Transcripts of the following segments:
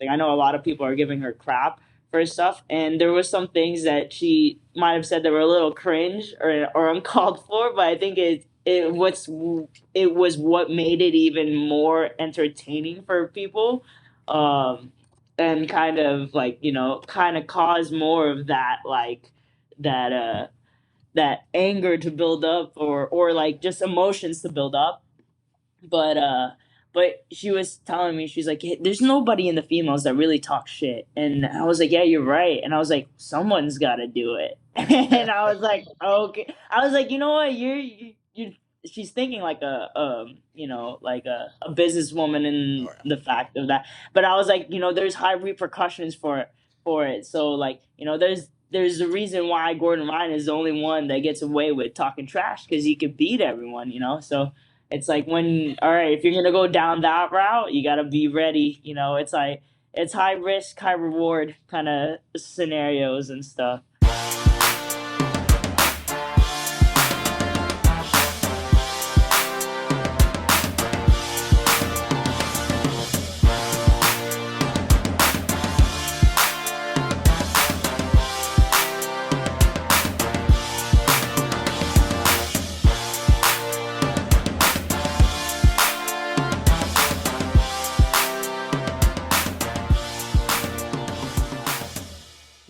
Like I know a lot of people are giving her crap for stuff, and there was some things that she might have said that were a little cringe or uncalled for, but I think it was what made it even more entertaining for people, um, and kind of like kind of cause more of that that that anger to build up or like just emotions to build up, but she was telling me, she's like, "Hey, there's nobody in the females that really talk shit," and I was like, "Yeah, you're right," and I was like, "Someone's got to do it," and I was like, "Okay," I was like, "You know what, you." She's thinking like like a businesswoman in Oh, yeah. the fact of that, but I was like, there's high repercussions for it, so like there's a reason why Gordon Ryan is the only one that gets away with talking trash, because he could beat everyone, so it's like, when all right, if you're gonna go down that route, you gotta be ready. It's like it's high risk, high reward kind of scenarios and stuff.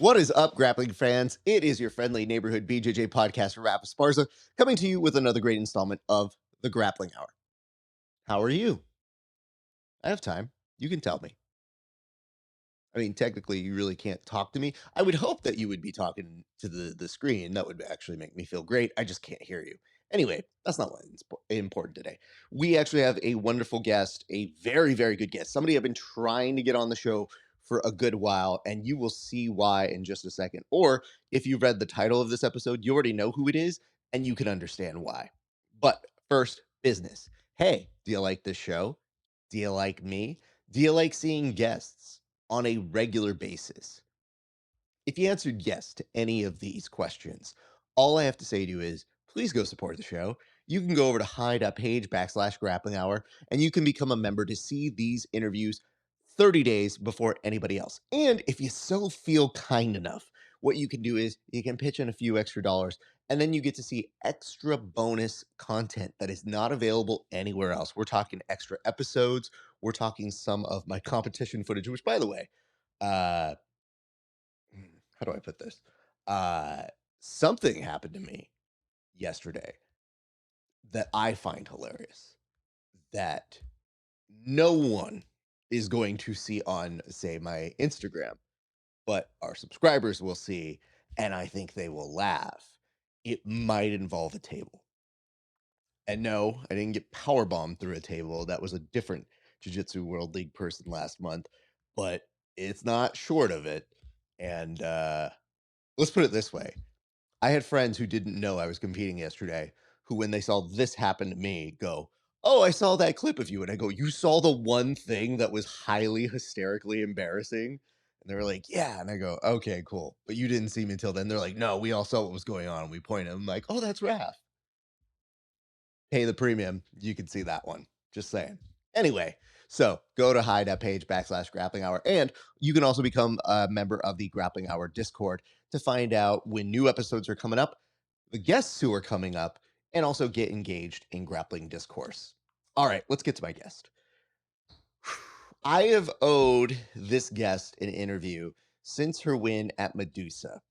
What is up, grappling fans? It is your friendly neighborhood BJJ podcaster, Rafa Sparza, coming to you with another great installment of the Grappling Hour. How are you? I have time. You can tell me. I mean, technically, you really can't talk to me. I would hope that you would be talking to the screen. That would actually make me feel great. I just can't hear you. Anyway, that's not what's important today. We actually have a wonderful guest, a very, very good guest. Somebody I've been trying to get on the show for a good while, and you will see why in just a second. Or if you read the title of this episode, you already know who it is, and you can understand why. But first, business. Hey, do you like this show? Do you like me? Do you like seeing guests on a regular basis? If you answered yes to any of these questions, all I have to say to you is please go support the show. You can go over to HY.PAGE/grappling hour, and you can become a member to see these interviews 30 days before anybody else. And if you so feel kind enough, what you can do is you can pitch in a few extra dollars, and then you get to see extra bonus content that is not available anywhere else. We're talking extra episodes. We're talking some of my competition footage, which, by the way, uh, how do I put this? Uh, something happened to me yesterday that I find hilarious, that no one is going to see on, say, my Instagram, but our subscribers will see, and I think they will laugh. It might involve a table. And no, I didn't get power bombed through a table. That was a different Jiu-Jitsu World League person last month, but it's not short of it. And let's put it this way. I had friends who didn't know I was competing yesterday, who, when they saw this happen to me, go, "Oh, I saw that clip of you." And I go, "You saw the one thing that was highly hysterically embarrassing?" And they were like, "Yeah." And I go, "Okay, cool. But you didn't see me until then." They're like, "No, we all saw what was going on." And we pointed. I'm like, "Oh, that's Raph. Pay the premium. You can see that one." Just saying. Anyway, so go to HY.PAGE/grappling hour. And you can also become a member of the Grappling Hour Discord to find out when new episodes are coming up, the guests who are coming up, and also get engaged in grappling discourse. All right, let's get to my guest. I have owed this guest an interview since her win at Medusa.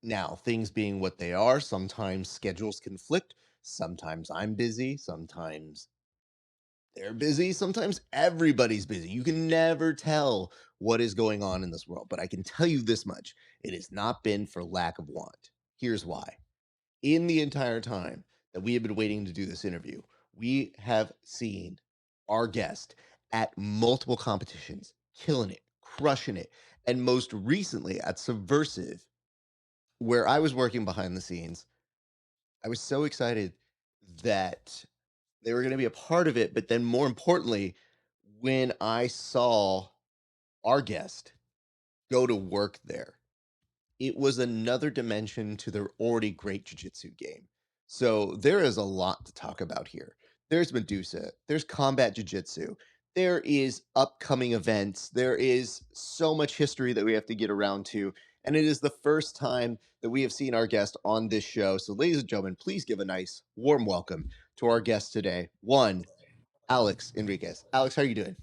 Now, things being what they are, sometimes schedules conflict. Sometimes I'm busy. Sometimes they're busy. Sometimes everybody's busy. You can never tell what is going on in this world. But I can tell you this much: it has not been for lack of want. Here's why. In the entire time that we have been waiting to do this interview, we have seen our guest at multiple competitions, killing it, crushing it, and most recently at Subversive, where I was working behind the scenes. I was so excited that they were going to be a part of it, but then more importantly, when I saw our guest go to work there, it was another dimension to their already great jiu-jitsu game. So there is a lot to talk about here. There's Medusa, there's combat jiu-jitsu, there is upcoming events. There is so much history that we have to get around to. And it is the first time that we have seen our guest on this show. So, ladies and gentlemen, please give a nice, warm welcome to our guest today, one Alex Enriquez. Alex, how are you doing?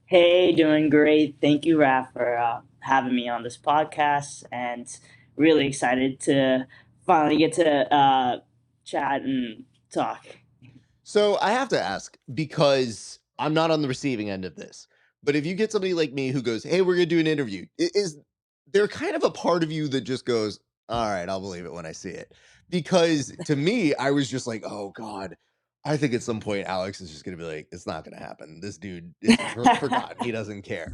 Hey, doing great. Thank you, Raph, for having me on this podcast, and really excited to finally get to chat and talk. So I have to ask because I'm not on the receiving end of this. But if you get somebody like me who goes, "Hey, we're gonna do an interview," is there kind of a part of you that just goes, "All right, I'll believe it when I see it"? Because to me, I was just like, "Oh God, I think at some point Alex is just gonna be like, it's not gonna happen. This dude is forgot. He doesn't care."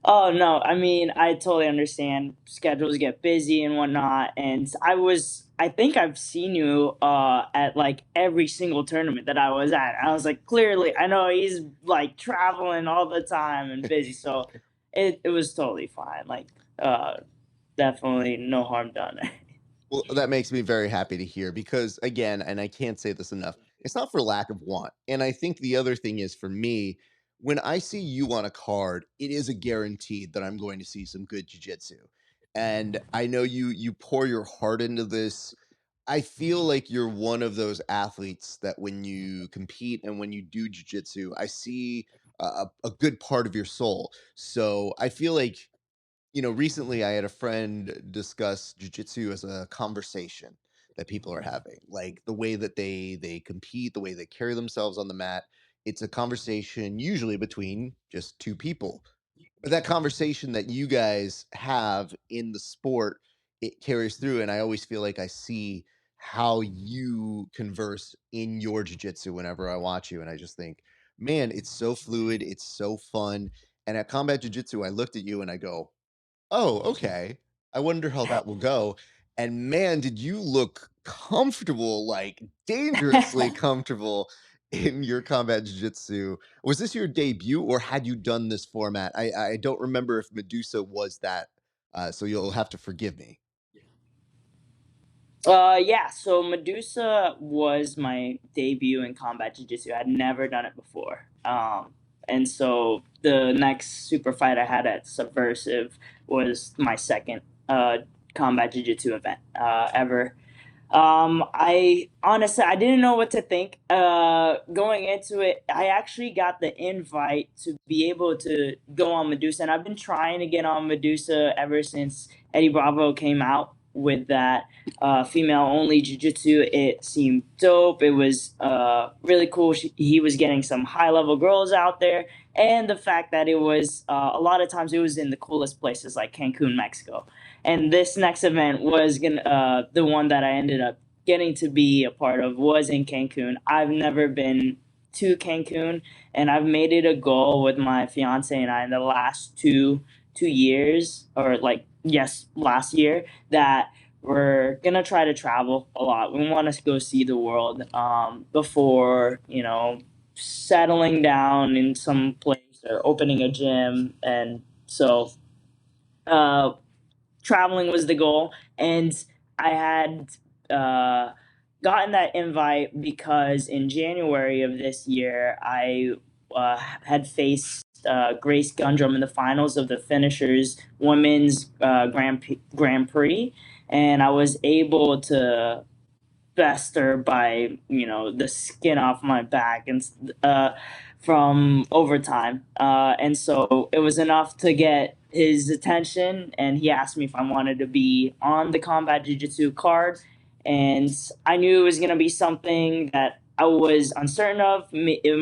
Oh no, I mean, I totally understand. Schedules get busy and whatnot, and I think I've seen you at like every single tournament that I was at. I was like, clearly, I know he's like traveling all the time and busy, so it was totally fine. Like, uh, definitely no harm done. Well, that makes me very happy to hear because, again, and I can't say this enough, it's not for lack of want. And I think the other thing is for me, when I see you on a card, it is a guaranteed that I'm going to see some good jujitsu. And I know you pour your heart into this. I feel like you're one of those athletes that when you compete and when you do jujitsu, I see a good part of your soul. So I feel like recently I had a friend discuss jujitsu as a conversation that people are having, like the way that they compete, the way they carry themselves on the mat. It's a conversation usually between just two people, but that conversation that you guys have in the sport, it carries through, and I always feel like I see how you converse in your jujitsu whenever I watch you, and I just think, man, it's so fluid, it's so fun. And at Combat Jiu Jitsu, I looked at you and I go, oh, okay. I wonder how that will go. And man, did you look comfortable, like dangerously comfortable in your combat jiu-jitsu. Was this your debut or had you done this format? I don't remember if Medusa was that. So you'll have to forgive me. Yeah, so Medusa was my debut in combat jiu-jitsu. I'd never done it before. And so the next super fight I had at Subversive was my second combat jiu-jitsu event ever. I honestly I didn't know what to think going into it. I actually got the invite to be able to go on Medusa, and I've been trying to get on Medusa ever since Eddie Bravo came out with that female only jiu-jitsu. It seemed dope. It was really cool. He was getting some high level girls out there, and the fact that it was a lot of times it was in the coolest places like Cancun, Mexico. And this next event was gonna the one that I ended up getting to be a part of was in Cancun. I've never been to Cancun, and I've made it a goal with my fiance and I in the last two years, or like yes, last year, that we're gonna try to travel a lot. We want to go see the world before settling down in some place or opening a gym, and so. Uh, Traveling was the goal, and I had uh, gotten that invite because in January of this year I had faced Grace Gundrum in the finals of the finishers women's Grand Prix, and I was able to Bester by the skin off my back and from overtime, and so it was enough to get his attention, and he asked me if I wanted to be on the combat jiu-jitsu card, and I knew it was going to be something that I was uncertain of. It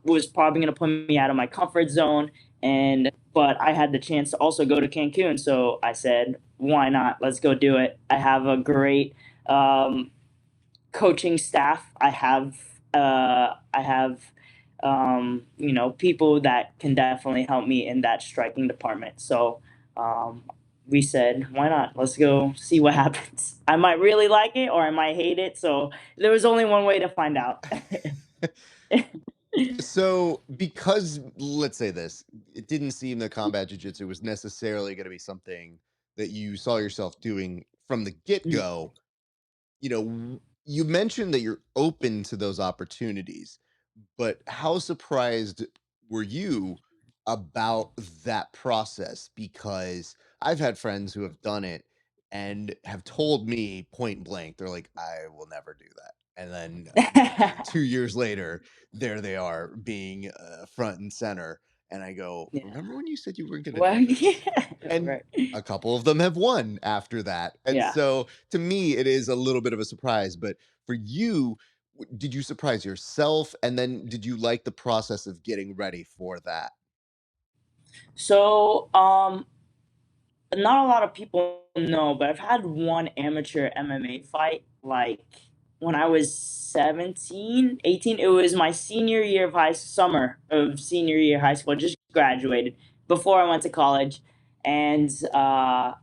was probably going to put me out of my comfort zone, and but I had the chance to also go to Cancun, so I said, why not? Let's go do it. I have a great coaching staff. I have people that can definitely help me in that striking department. So um, we said, why not? Let's go see what happens. I might really like it or I might hate it. So there was only one way to find out. So, because let's say this, it didn't seem that combat jiu-jitsu was necessarily going to be something that you saw yourself doing from the get-go. You mentioned that you're open to those opportunities. but how surprised were you about that process? Because I've had friends who have done it and have told me point blank, they're like, I will never do that. And then 2 years later, there they are being front and center. And I go, Yeah. remember when you said you weren't going to Well, do this? yeah, And right. a couple of them have won after that. And Yeah. so to me, it is a little bit of a surprise. But for you, did you surprise yourself? And then did you like the process of getting ready for that? So, not a lot of people know, but I've had one amateur MMA fight, like, when I was 17, 18. It was my senior year of summer of senior year of high school. I just graduated before I went to college, and, I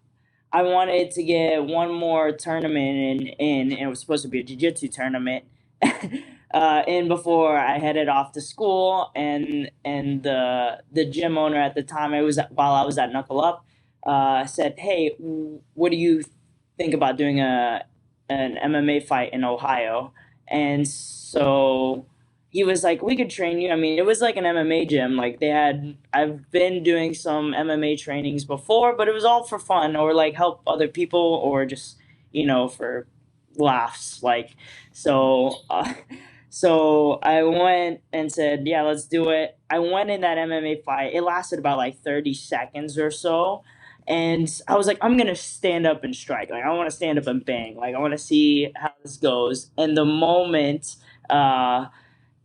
wanted to get one more tournament in, and it was supposed to be a jiu-jitsu tournament, in before I headed off to school, and the gym owner at the time, while I was at Knuckle Up, said, "Hey, what do you think about doing an MMA fight in Ohio?" And so he was like, "We could train you." I mean, it was like an MMA gym. Like I've been doing some MMA trainings before, but it was all for fun or like help other people or just for laughs. Like so. So I went and said, "Yeah, let's do it." I went in that MMA fight. It lasted about like 30 seconds or so. And I was like, I'm gonna stand up and strike. Like I want to stand up and bang. Like I want to see how this goes. And uh,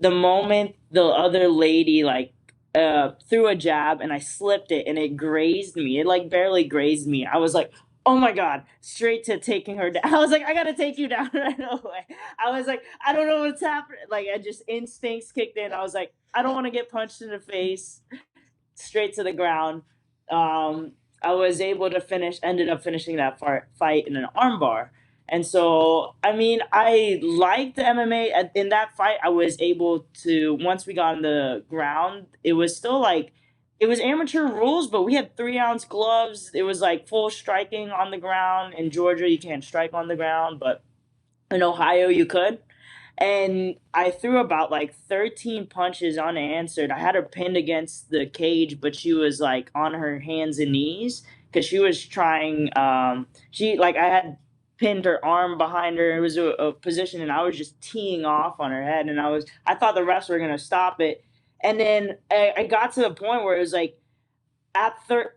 the moment the other lady like threw a jab and I slipped it and it grazed me. It like barely grazed me. I was like, "Oh my god!" Straight to taking her down. I was like, "I gotta take you down right away." I was like, "I don't know what's happening." Like I just instincts kicked in. I was like, "I don't want to get punched in the face." Straight to the ground. Um, I was able to ended up finishing that fight in an armbar. And so, I mean, I liked the MMA. In that fight, I was able to, once we got on the ground, it was still like, it was amateur rules, but we had 3 ounce gloves. It was like full striking on the ground. In Georgia, you can't strike on the ground, but in Ohio, you could. And I threw about like 13 punches unanswered. I had her pinned against the cage, but she was like on her hands and knees because she was trying. She like I had pinned her arm behind her. It was a position, and I was just teeing off on her head, and I thought the refs were gonna stop it, and then I got to the point where it was like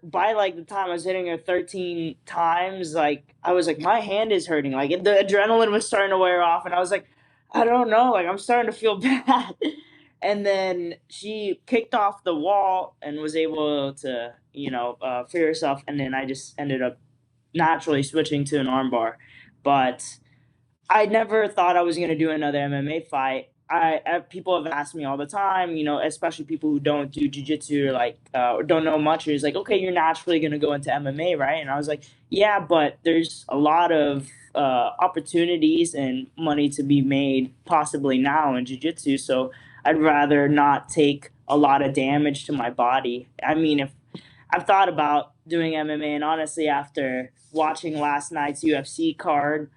by like the time I was hitting her 13 times, like I was like, my hand is hurting. Like the adrenaline was starting to wear off, and I was like, I don't know, like I'm starting to feel bad. And then she kicked off the wall and was able to, free herself. And then I just ended up naturally switching to an armbar. But I never thought I was gonna do another MMA fight. People have asked me all the time, especially people who don't do jujitsu or like or don't know much. It's like, okay, you're naturally gonna go into MMA, right? And I was like, yeah, but there's a lot of opportunities and money to be made possibly now in jujitsu. So I'd rather not take a lot of damage to my body. I mean, if I've thought about doing MMA, and honestly, after watching last night's UFC card,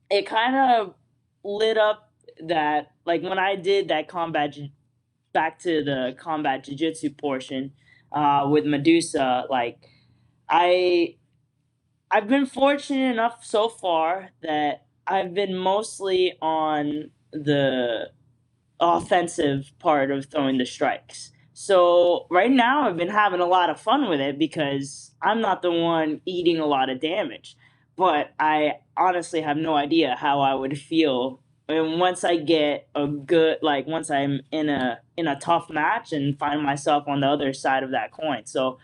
it kind of lit up that like when I did that back to the combat jiu-jitsu portion with Medusa, like I I've been fortunate enough so far that I've been mostly on the offensive part of throwing the strikes. So right now I've been having a lot of fun with it because I'm not the one eating a lot of damage. But I honestly have no idea how I would feel and once I get a good like once I'm in a tough match and find myself on the other side of that coin. So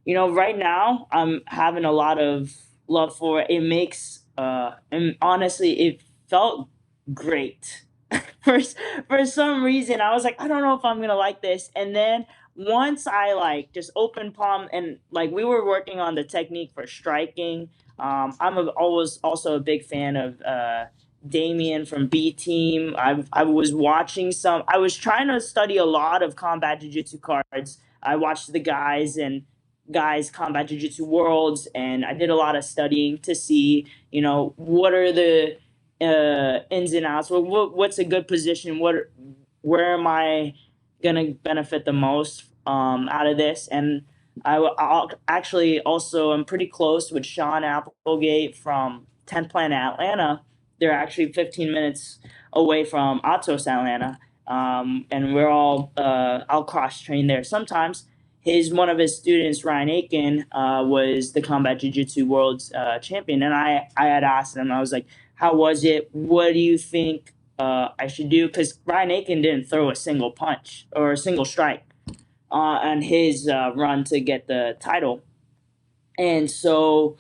right now I'm having a lot of love for it. It makes and honestly it felt great. for for some reason I was like, I don't know if I'm gonna like this. And then once I like just open palm and like we were working on the technique for striking. Always also a big fan of Damien from B Team. I was watching some. I was trying to study a lot of combat jiu-jitsu cards. I watched the guys combat jiu-jitsu worlds, and I did a lot of studying to see what are the ins and outs. What's a good position? Where am I gonna benefit the most out of this? And I'll actually also I'm pretty close with Sean Applegate from 10th Planet Atlanta. They're actually 15 minutes away from Atos Atlanta, and we're all I'll cross train there sometimes. One of his students, Ryan Aiken, was the Combat Jiu Jitsu World's champion, and I had asked him. I was like, "How was it? What do you think I should do?" Because Ryan Aiken didn't throw a single punch or a single strike on his run to get the title, and so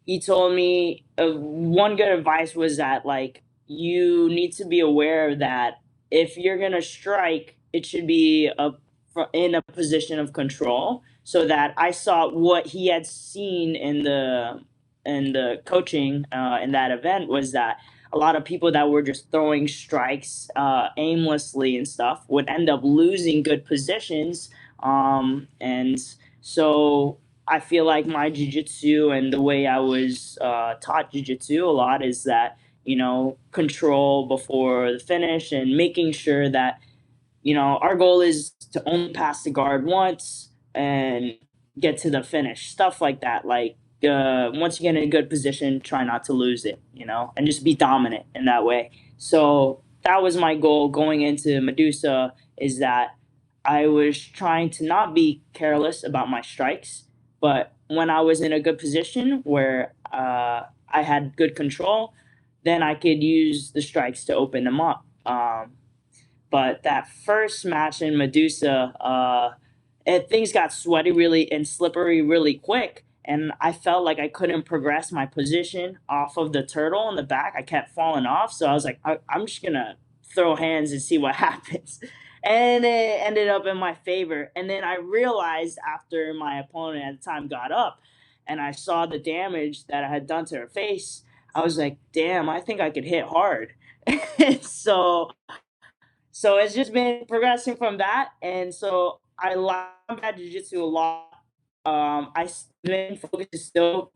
he told me one good advice was that like you need to be aware that if you're gonna strike, it should be in a position of control. So that I saw what he had seen in the coaching in that event was that a lot of people that were just throwing strikes aimlessly and stuff would end up losing good positions, and so I feel like my jujitsu and the way I was taught jujitsu a lot is that, control before the finish and making sure that, our goal is to only pass the guard once and get to the finish. Stuff like that. Like, once you get in a good position, try not to lose it, and just be dominant in that way. So that was my goal going into Medusa, is that I was trying to not be careless about my strikes, but when I was in a good position where I had good control, then I could use the strikes to open them up. But that first match in Medusa, things got sweaty really and slippery really quick. And I felt like I couldn't progress my position off of the turtle in the back. I kept falling off. So I was like, I'm just going to throw hands and see what happens. And it ended up in my favor. And then I realized after my opponent at the time got up and I saw the damage that I had done to her face, I was like, damn, I think I could hit hard. So it's just been progressing from that, and so I like combat jujitsu a lot. Main focus is still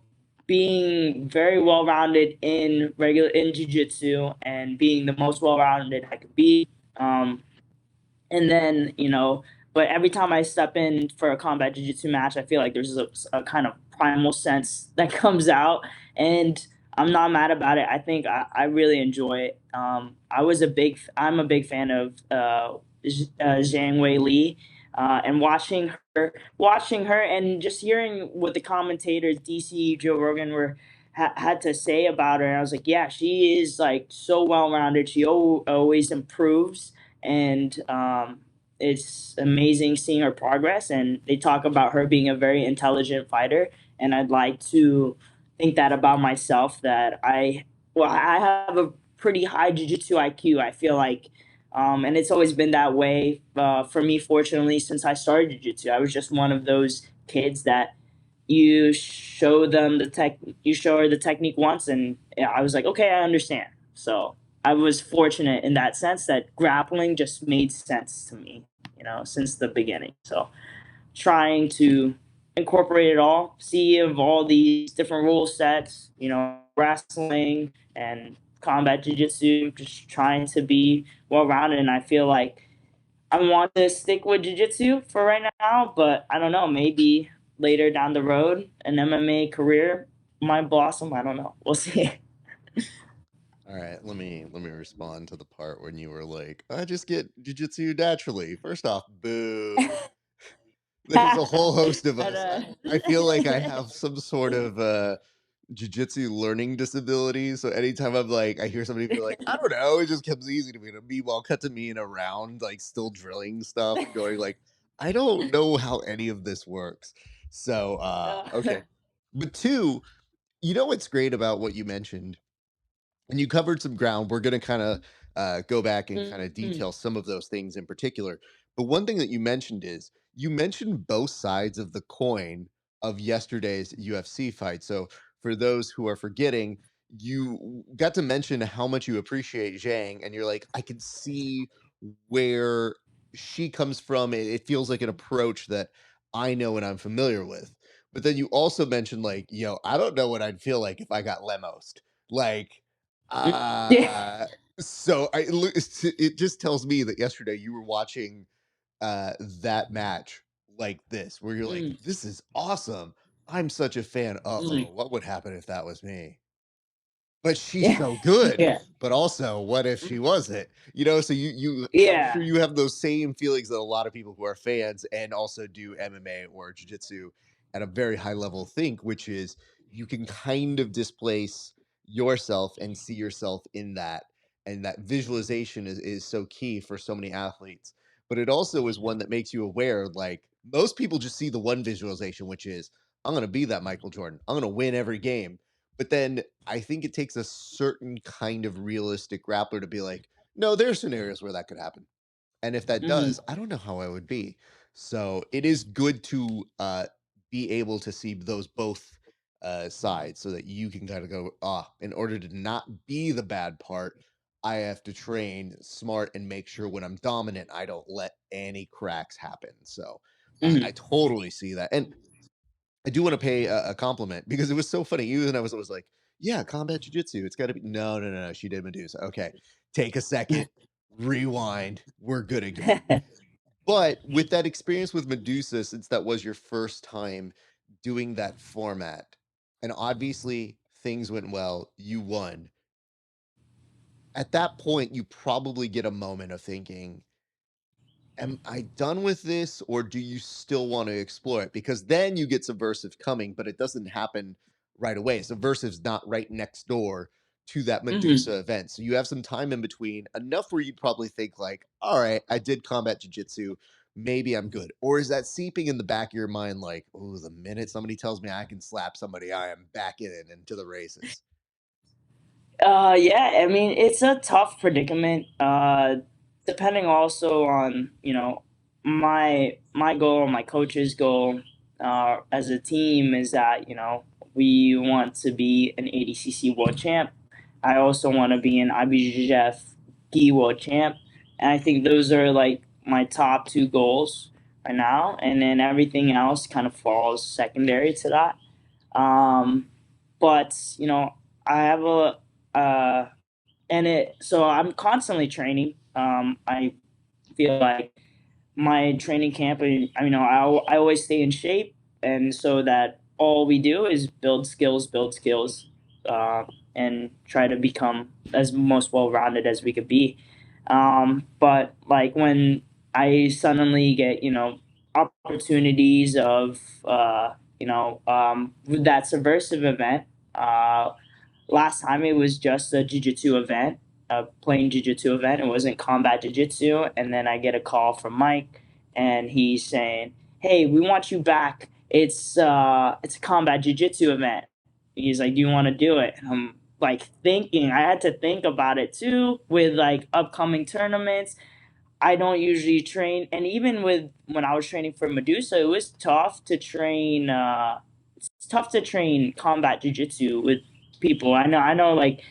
being very well rounded in jujitsu and being the most well rounded I could be. And then but every time I step in for a combat jiu-jitsu match, I feel like there's a kind of primal sense that comes out, and I'm not mad about it. I think I really enjoy it. I'm a big fan of Zhang Wei Li, and watching her and just hearing what the commentators DC Joe Rogan had to say about her. And I was like, yeah, she is like so well rounded. She always improves, and it's amazing seeing her progress. And they talk about her being a very intelligent fighter, and I'd like to think that about myself, that I have a pretty high jiu-jitsu IQ. I feel like, and it's always been that way for me. Fortunately, since I started jiu-jitsu, I was just one of those kids that you show her the technique once, and yeah, I was like, okay, I understand. So I was fortunate in that sense that grappling just made sense to me, since the beginning. So trying to incorporate it all, see of all these different rule sets, wrestling and combat jiu-jitsu, just trying to be well-rounded. And I feel like I want to stick with jiu-jitsu for right now, but I don't know, maybe later down the road, an MMA career might blossom. I don't know. We'll see. All right, let me respond to the part when you were like, I just get jujitsu naturally. First off, boo. There's a whole host of us. I feel like I have some sort of jujitsu learning disability. So anytime I'm like, I hear somebody be like, I don't know, it just comes easy to me. To meanwhile, cut to me in a round, like still drilling stuff, going like, I don't know how any of this works. So okay. But two, you know what's great about what you mentioned, and you covered some ground. We're going to kind of go back and kind of detail some of those things in particular. But one thing that you mentioned is you mentioned both sides of the coin of yesterday's UFC fight. So for those who are forgetting, you got to mention how much you appreciate Zhang, and you're like, I can see where she comes from. It feels like an approach that I know and I'm familiar with. But then you also mentioned like, I don't know what I'd feel like if I got lemos. Like, Yeah. Uh, so it just tells me that yesterday you were watching that match like this, where you're like, Mm, "This is awesome. I'm such a fan. mm. Uh-oh, what would happen if that was me?" But she's Yeah. so good. Yeah. But also, what if she wasn't? You know, so I'm sure Yeah. you have those same feelings that a lot of people who are fans and also do MMA or jiu-jitsu at a very high level think, which is you can kind of displace yourself and see yourself in that. And that visualization is so key for so many athletes. But it also is one that makes you aware, like most people just see the one visualization, which is I'm gonna be that Michael Jordan. I'm gonna win every game. But then I think it takes a certain kind of realistic grappler to be like, no, there are scenarios where that could happen. And if that Mhm. does, I don't know how I would be. So it is good to be able to see those both sides so that you can kind of go, in order to not be the bad part, I have to train smart and make sure when I'm dominant, I don't let any cracks happen. So I Mhm. totally see that. And I do want to pay a compliment because it was so funny. You and I was like, yeah, combat jujitsu. It's got to be. No, no, no, no. She did Medusa. Okay. Take a second, rewind. We're good again. But with that experience with Medusa, since that was your first time doing that format, and obviously things went well, you won. At that point, you probably get a moment of thinking, am I done with this or do you still want to explore it? Because then you get Subversive coming, but it doesn't happen right away. Subversive's not right next door to that Mhm. Medusa event. So you have some time in between, enough where you'd probably think like, all right, I did combat jiu-jitsu. Maybe I'm good. Or is that seeping in the back of your mind like, oh, the minute somebody tells me I can slap somebody, I am back in it into the races. Yeah, I mean, it's a tough predicament. Depending also on, my goal, my coach's goal, as a team is that, we want to be an ADCC world champ. I also want to be an IBJJF gi world champ. And I think those are like my top two goals right now. And then everything else kind of falls secondary to that. Um, but, I have uh, so I'm constantly training. I feel like my training camp, I always stay in shape, and so that all we do is build skills, and try to become as most well rounded as we could be. But like when I suddenly get, opportunities of, with that subversive event. Last time it was just a jiu-jitsu event, a plain jiu-jitsu event. It wasn't combat jiu-jitsu. And then I get a call from Mike, and he's saying, "Hey, we want you back. It's a combat jiu-jitsu event." He's like, "Do you want to do it?" And I'm like thinking. I had to think about it too with like upcoming tournaments. I don't usually train, and even with when I was training for Medusa, it was tough to train. It's tough to train combat jujitsu with people. I know, like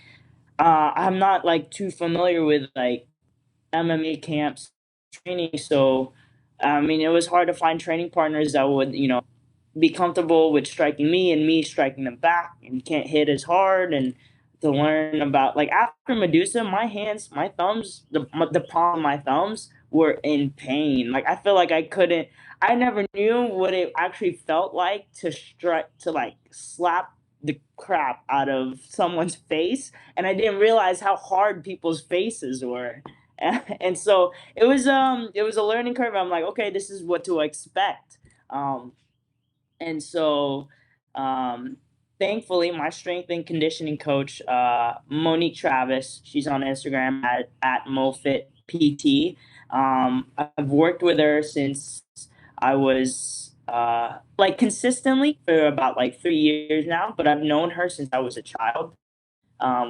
I'm not like too familiar with like MMA camps training, so I mean, it was hard to find training partners that would, be comfortable with striking me and me striking them back, and can't hit as hard, and to learn about like after Medusa, my hands, my thumbs, the palm of my thumbs were in pain. Like I feel like I never knew what it actually felt like to strike to like slap the crap out of someone's face, and I didn't realize how hard people's faces were. And so it was a learning curve. I'm like, okay, this is what to expect. And so, um, thankfully, my strength and conditioning coach, Monique Travis, she's on Instagram at MoFitPT. I've worked with her since I was like consistently for about like 3 years now, but I've known her since I was a child.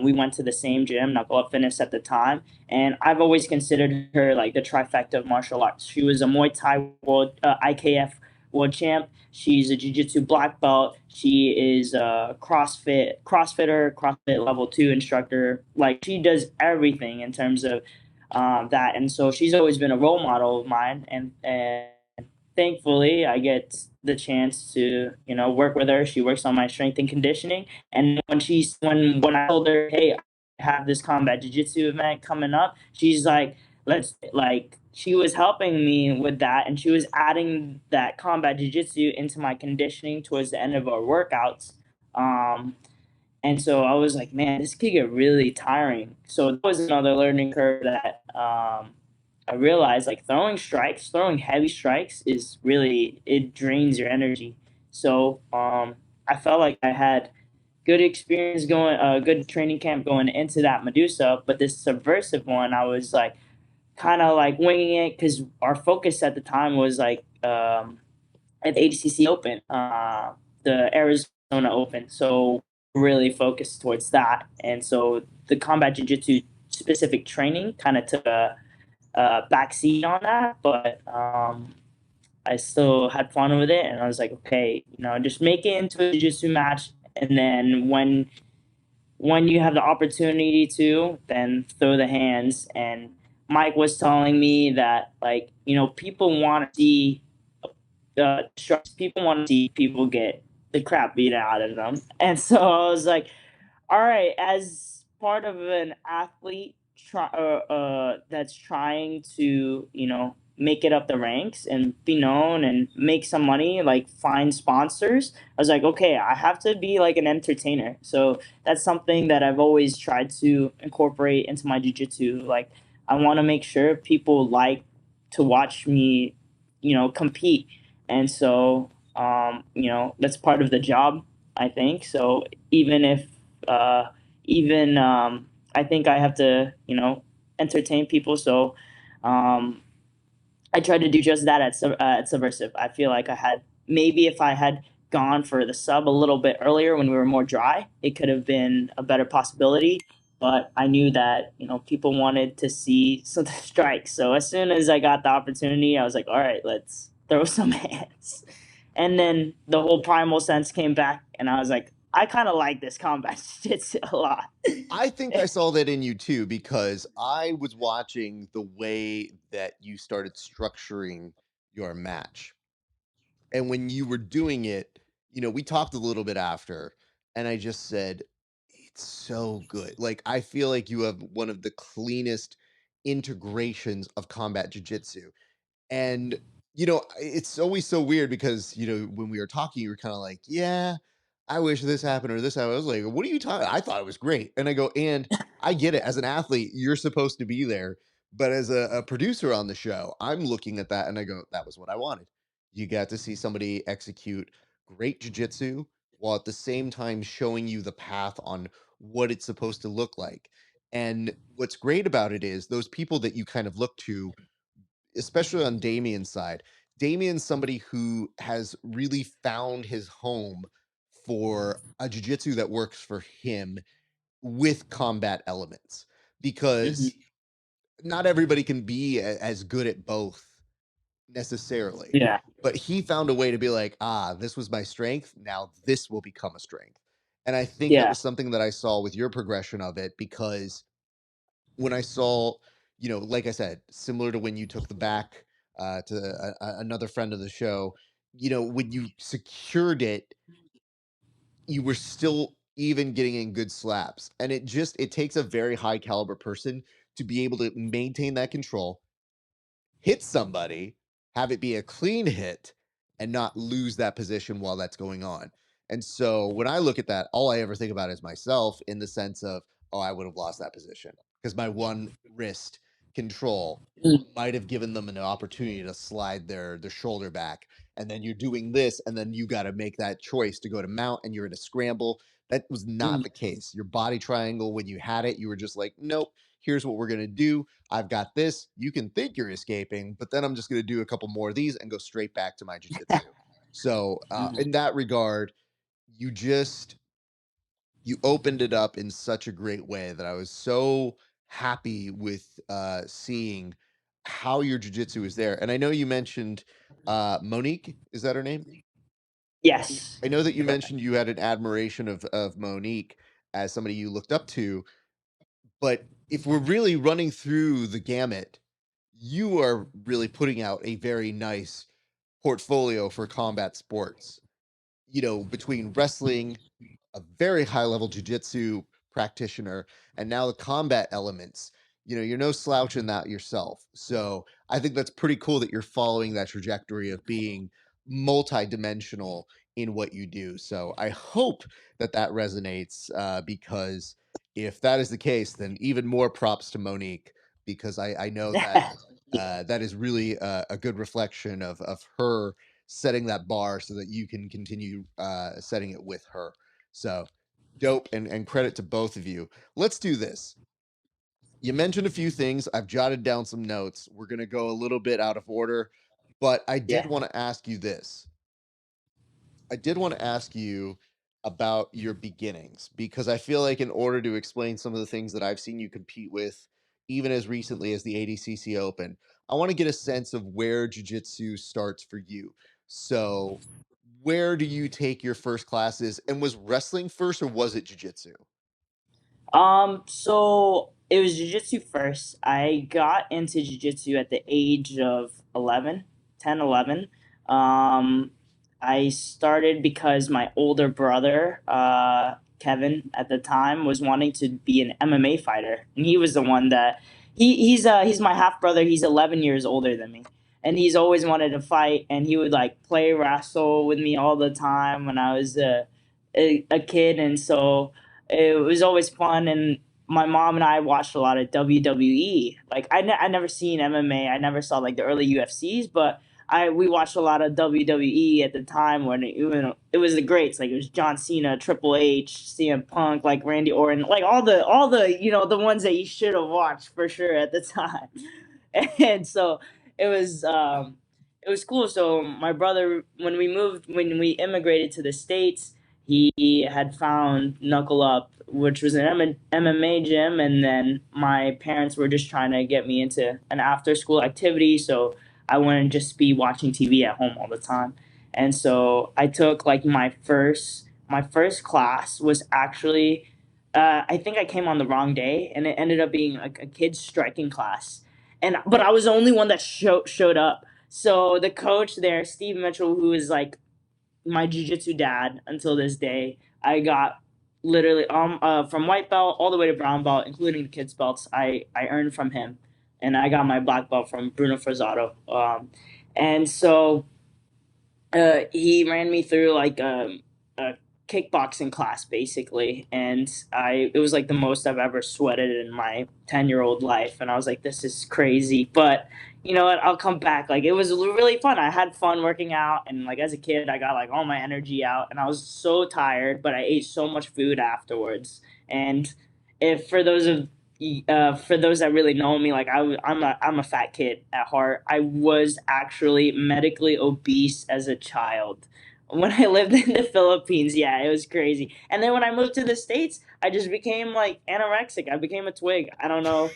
We went to the same gym, Knuckle Up Fitness at the time, and I've always considered her like the trifecta of martial arts. She was a Muay Thai world IKF world champ. She's a Jiu-Jitsu black belt. She is a CrossFitter, CrossFit level 2 instructor. Like she does everything in terms of that, and so she's always been a role model of mine. And thankfully, I get the chance to work with her. She works on my strength and conditioning, and when I told her, "Hey, have this combat jiu-jitsu event coming up. She's like, let's like she was helping me with that, and she was adding that combat jiu-jitsu into my conditioning towards the end of our workouts. Um, and so I was like, man, this could get really tiring. So that was another learning curve that I realized, like throwing heavy strikes is really, it drains your energy. So I felt like I had good experience going, good training camp going into that Medusa, but this subversive one, I was like kind of like winging it because our focus at the time was like at the ADCC Open, the Arizona Open. So really focused towards that, and so the combat jiu-jitsu specific training kind of took a backseat on that, but I still had fun with it, and I was like, okay, just make it into a jiu-jitsu match, and then when you have the opportunity to, then throw the hands. And Mike was telling me that, like, people want to see people want to see people get the crap beat out of them. And so I was like, all right, as part of an athlete that's trying to, make it up the ranks and be known and make some money, like find sponsors, I was like, okay, I have to be like an entertainer. So that's something that I've always tried to incorporate into my jujitsu. Like, I want to make sure people like to watch me, compete. And so, that's part of the job, I think. So even if uh, even I think I have to, entertain people. So um, I tried to do just that at Subversive. I feel like I had, maybe if I had gone for the sub a little bit earlier when we were more dry, it could have been a better possibility. But I knew that, people wanted to see some strikes. So as soon as I got the opportunity, I was like, all right, let's throw some hands. And then the whole primal sense came back, and I was like, I kind of like this combat jiu-jitsu a lot. I think I saw that in you too, because I was watching the way that you started structuring your match. And when you were doing it, we talked a little bit after, and I just said, it's so good. Like, I feel like you have one of the cleanest integrations of combat jiu-jitsu. And, it's always so weird because, when we were talking, you were kind of like, yeah, I wish this happened or this happened. I was like, what are you talking? I thought it was great. And I go, and I get it. As an athlete, you're supposed to be there. But as a producer on the show, I'm looking at that and I go, that was what I wanted. You got to see somebody execute great jujitsu while at the same time showing you the path on what it's supposed to look like. And what's great about it is those people that you kind of look to, especially on Damien's side. Damien's somebody who has really found his home for a jiu-jitsu that works for him with combat elements, Mhm. because not everybody can be as good at both necessarily. Yeah, But he found a way to be like, this was my strength. Now this will become a strength. And I think that yeah. was something that I saw with your progression of it, because when I saw, like I said, similar to when you took the back to another friend of the show, when you secured it, you were still even getting in good slaps. And it takes a very high caliber person to be able to maintain that control, hit somebody, have it be a clean hit, and not lose that position while that's going on. And so when I look at that, all I ever think about is myself, in the sense of, oh, I would have lost that position because my one wrist control Mm, might have given them an opportunity to slide their shoulder back. And then you're doing this, and then you got to make that choice to go to mount, and you're in a scramble. That was not mm. the case. Your body triangle, when you had it, you were just like, nope, here's what we're going to do. I've got this. You can think you're escaping, but then I'm just going to do a couple more of these and go straight back to my jujitsu. So, Mhm. in that regard, you just you opened it up in such a great way that I was so happy with seeing how your jujitsu is there. And I know you mentioned Monique. Is that her name? Yes. I know that you Correct. mentioned you had an admiration of Monique as somebody you looked up to. But if we're really running through the gamut, you are really putting out a very nice portfolio for combat sports. Between wrestling, a very high level jujitsu, practitioner, and now the combat elements. You're no slouch in that yourself. So I think that's pretty cool that you're following that trajectory of being multi-dimensional in what you do. So I hope that resonates, because if that is the case, then even more props to Monique, because I know that that is really a good reflection of her setting that bar so that you can continue setting it with her. So dope, and credit to both of you. Let's do this. You mentioned a few things. I've jotted down some notes. We're going to go a little bit out of order, but I did Yeah. want to ask you this. I did want to ask you about your beginnings, because I feel like in order to explain some of the things that I've seen you compete with, even as recently as the ADCC Open, I want to get a sense of where jiu-jitsu starts for you. So, where do you take your first classes? And was wrestling first, or was it jiu-jitsu? So it was jujitsu first. I got into jujitsu at the age of 11, 10, 11. Um, I started because my older brother, Kevin, at the time was wanting to be an MMA fighter, and he was the one that he's my half brother. He's 11 years older than me, and he's always wanted to fight. And he would like play wrestle with me all the time when I was a kid, and so it was always fun. And my mom and I watched a lot of WWE. Like I never seen MMA. I never saw like the early UFCs, but we watched a lot of WWE at the time when it was the greats. Like it was John Cena, Triple H, CM Punk, like Randy Orton, like all the the ones that you should have watched for sure at the time. And so it was um it was cool. So my brother, when we immigrated to the States, he had found Knuckle Up, which was an MMA gym, and then my parents were just trying to get me into an after school activity, so I wouldn't just be watching TV at home all the time. And so I took like my first class was actually I think I came on the wrong day, and it ended up being a kids striking class, but I was the only one that showed up. So the coach there, Steve Mitchell, who is like my jujitsu dad until this day. I got literally from white belt all the way to brown belt, including the kids belts. I earned from him, and I got my black belt from Bruno Frazzato. And so he ran me through like a kickboxing class basically, and it was like the most I've ever sweated in my 10-year-old life, and I was like, this is crazy, but you know what, I'll come back. Like it was really fun. I had fun working out, and like as a kid I got like all my energy out, and I was so tired, but I ate so much food afterwards. And if for those that really know me, like I'm a fat kid at heart. I was actually medically obese as a child when I lived in the Philippines. Yeah, it was crazy. And then when I moved to the States, I just became like anorexic. I became a twig. I don't know.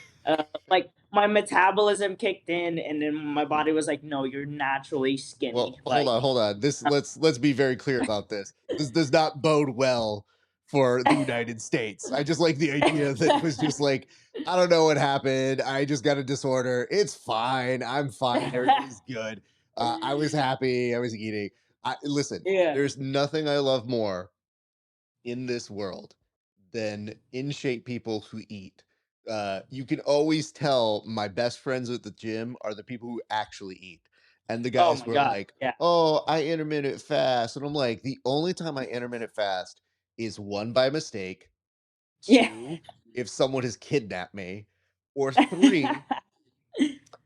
Like my metabolism kicked in, and then my body was like, "No, you're naturally Well, skinny." hold Like, on, hold on. This let's be very clear about this. This does not bode well for the United States. I just like the idea that it was just like, I don't know what happened. I just got a disorder. It's fine. I'm fine. Everything's good. I was happy. I was eating. Listen. yeah. There's nothing I love more in this world than in shape people who eat. You can always tell my best friends at the gym are the people who actually eat. And the Oh guys my were god. like, Yeah. oh, I intermittent fast. And I'm like, the only time I intermittent fast is one by mistake, Yeah. two, if someone has kidnapped me, or three,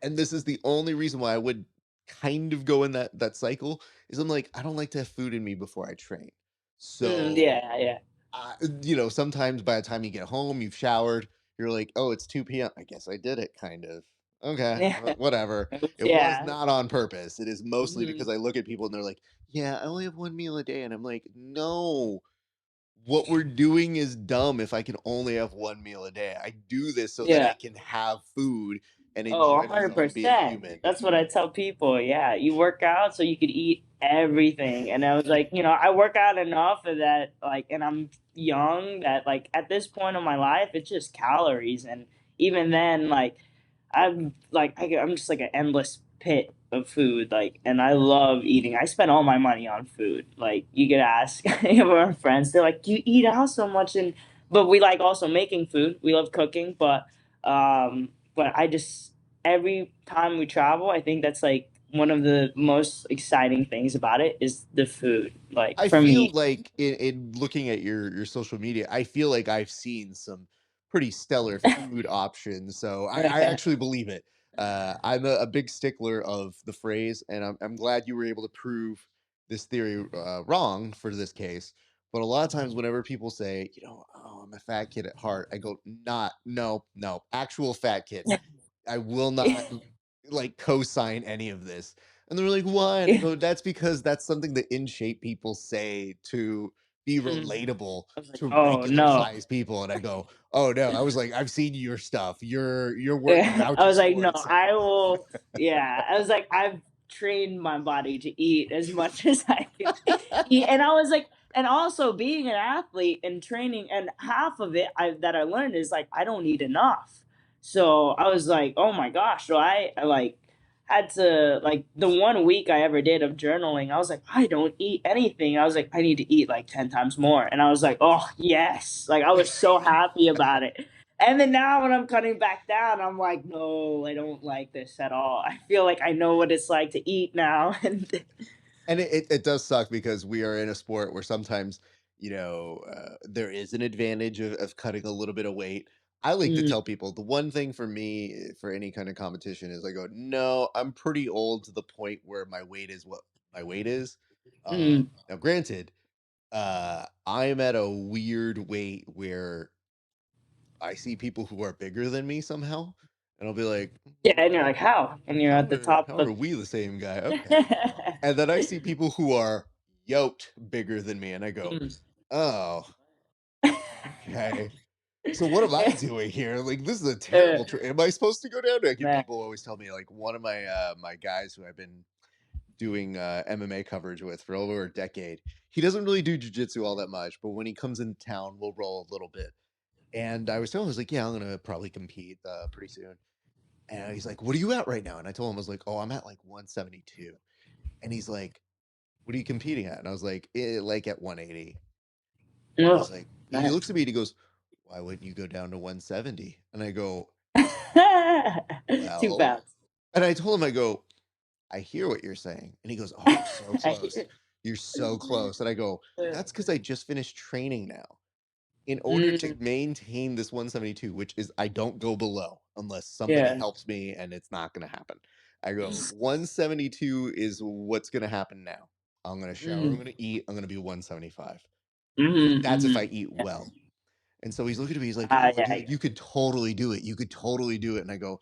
and this is the only reason why I would kind of go in that cycle, is I'm like, I don't like to have food in me before I train. So Yeah. Yeah. sometimes by the time you get home, you've showered, you're like, oh, it's 2 p.m. I guess I did it, kind of. Okay, Yeah. whatever. It was Yeah. not on purpose. It is mostly Mhm. because I look at people and they're like, yeah, I only have one meal a day. And I'm like, no, what we're doing is dumb if I can only have one meal a day. I do this so that I Yeah. can have food and Oh, enjoy myself and be a 100%. human. That's what I tell people. Yeah, you work out so you could eat everything. And I was like, I work out enough of that, like, and I'm young that, like, at this point of my life, it's just calories. And even then, like, I'm just like an endless pit of food. Like, and I love eating. I spend all my money on food. Like, you could ask any of our friends, they're like, you eat out so much. but we like also making food. We love cooking, but I just every time we travel, I think that's like one of the most exciting things about it is the food. Like I for feel me, like in looking at your social media, I feel like I've seen some pretty stellar food options. So I actually believe it. I'm a big stickler of the phrase, and I'm glad you were able to prove this theory wrong for this case. But a lot of times, whenever people say, oh, I'm a fat kid at heart, I go, not, no, no, actual fat kid. I will not like co-sign any of this. And they're like, why? And I go, that's because that's something that in shape people say to be Mm. relatable I was like, to oh regular no. size people. And I go, oh no. I was like, I've seen your stuff. Your work I was vouches like, for no, it. So I will. Yeah, I was like, I've trained my body to eat as much as I can eat, and I was like, and also being an athlete and training, and half of it that I learned is like I don't eat enough. So I was like, oh my gosh, so I like had to like the 1 week I ever did of journaling, I was like, I don't eat anything. I was like, I need to eat like 10 times more, and I was like, oh yes, like I was so happy about it. And then now when I'm cutting back down, I'm like, no, I don't like this at all. I feel like I know what it's like to eat now. And and it does suck because we are in a sport where sometimes there is an advantage of cutting a little bit of weight. I like to mm, tell people the one thing for me for any kind of competition is I go, no, I'm pretty old to the point where my weight is what my weight is. mm. Now granted, I'm at a weird weight where I see people who are bigger than me somehow, and I'll be like, Yeah, and you're like, how? And you're at the top how of. are we the same guy? Okay. And then I see people who are yoked bigger than me, and I go, Mm. "Oh, okay. So what am I doing here? Like, this is a terrible trade. Am I supposed to go down?" Like, Man. people always tell me, like, one of my guys who I've been doing MMA coverage with for over a decade. He doesn't really do jujitsu all that much, but when he comes into town, we'll roll a little bit. And I was telling him, I was like, "Yeah, I'm gonna probably compete pretty soon." And he's like, "What are you at right now?" And I told him, I was like, "Oh, I'm at like 172." And he's like, "What are you competing at?" And I was like, like at 180. And Oh, he's like, he man. looks at me and he goes, "Why wouldn't you go down to 170?" And I go, Too "Well," fast. and I told him, I go, "I hear what you're saying." And he goes, "Oh, you're so I close. hear You're so close." And I go, it. "That's because I just finished training now. In order to Mm, maintain this 172, which is I don't go below unless somebody yeah. helps me and it's not going to happen. I go 172 is what's going to happen now. I'm going to shower, I'm Mm, going to eat, I'm going to be 175. That's if mm-hmm. I eat well." And so he's looking at me, he's like, Ah, "Oh, yeah. dude, you could totally do it. You could totally do it." And I go,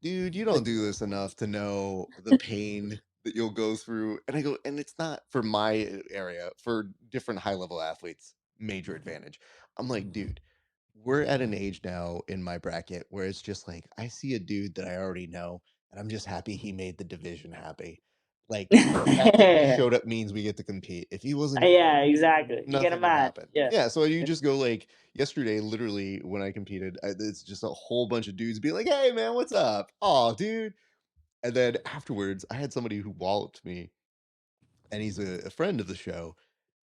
"Dude, you don't do this enough to know the pain that you'll go through." And I go, and it's not for my area, for different high level athletes, major advantage. I'm like, dude, we're at an age now in my bracket where it's just like, I see a dude that I already know, and I'm just happy he made the division happy. Like, the fact that he Yeah, showed up means we get to compete. If he wasn't here, exactly. You get a nothing would match. happen. Yeah. Yeah, so you just go like yesterday, literally when I competed, it's just a whole bunch of dudes being like, "Hey man, what's up? Oh, dude." And then afterwards, I had somebody who walloped me, and he's a friend of the show,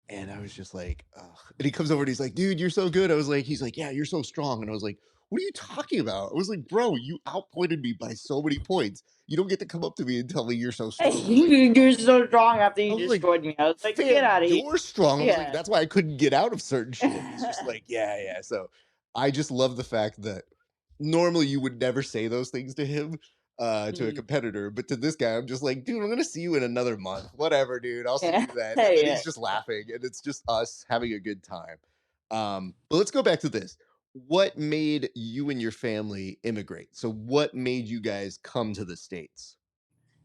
and I was just like, ugh. And he comes over and he's like, "Dude, you're so good." I was like, he's like, "Yeah, you're so strong." And I was like, "What are you talking about?" I was like, "Bro, you outpointed me by so many points. You don't get to come up to me and tell me you're so strong." I was like, You're so strong after I you was like, destroyed me. I was like, get "Fam, out of here. you're strong." I was like, Yeah. "That's why I couldn't get out of certain shit." And he's just like, "Yeah, yeah." So I just love the fact that normally you would never say those things to him, to a Mm, competitor, but to this guy, I'm just like, "Dude, I'm gonna see you in another month. Whatever, dude. I'll see yeah. you then." And then Hey, he's just laughing, and it's just us having a good time. But let's go back to this. What made you and your family immigrate? So, what made you guys come to the States?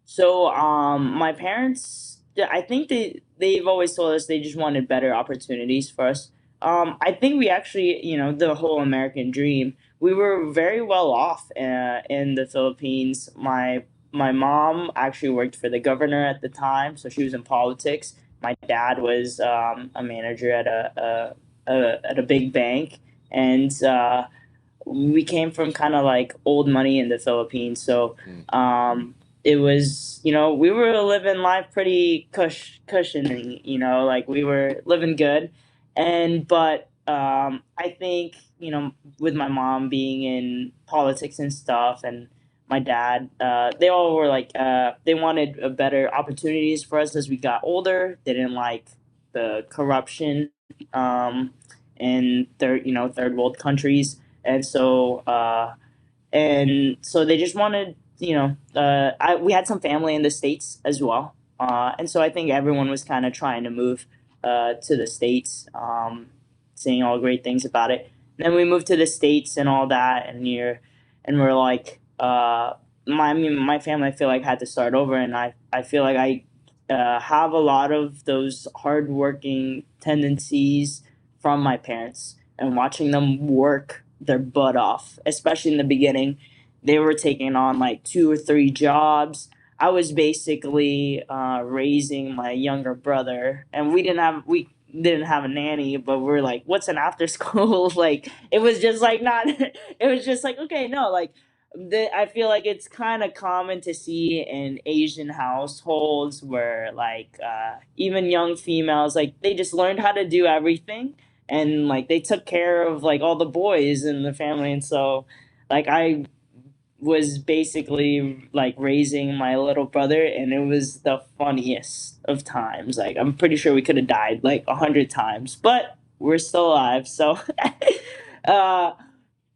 So, my parents, I think they've always told us they just wanted better opportunities for us. I think we actually, the whole American dream. We were very well off in the Philippines. My mom actually worked for the governor at the time, so she was in politics. My dad was a manager at a big bank, and we came from kind of like old money in the Philippines. So Mm. it was, we were living life pretty cushioning, like we were living good. But I think, with my mom being in politics and stuff, and my dad, they all were like, they wanted better opportunities for us as we got older. They didn't like the corruption, um, in third world countries, and so they just wanted, we had some family in the states as well, and so I think everyone was kind of trying to move to the states, saying all great things about it. And then we moved to the states and all that, and we're like, my family, I feel like, had to start over, and I feel like I have a lot of those hardworking tendencies from my parents, and watching them work their butt off, especially in the beginning. They were taking on like 2 or 3 jobs. I was basically raising my younger brother, and we didn't have a nanny, but we're like, what's an after school? Like, it was just like not. It was just like, okay, no, like. I feel like it's kind of common to see in Asian households where, like, even young females, like, they just learned how to do everything, and like they took care of like all the boys in the family, and so like I was basically like raising my little brother, and it was the funniest of times. Like, I'm pretty sure we could have died like 100 times, but we're still alive. So uh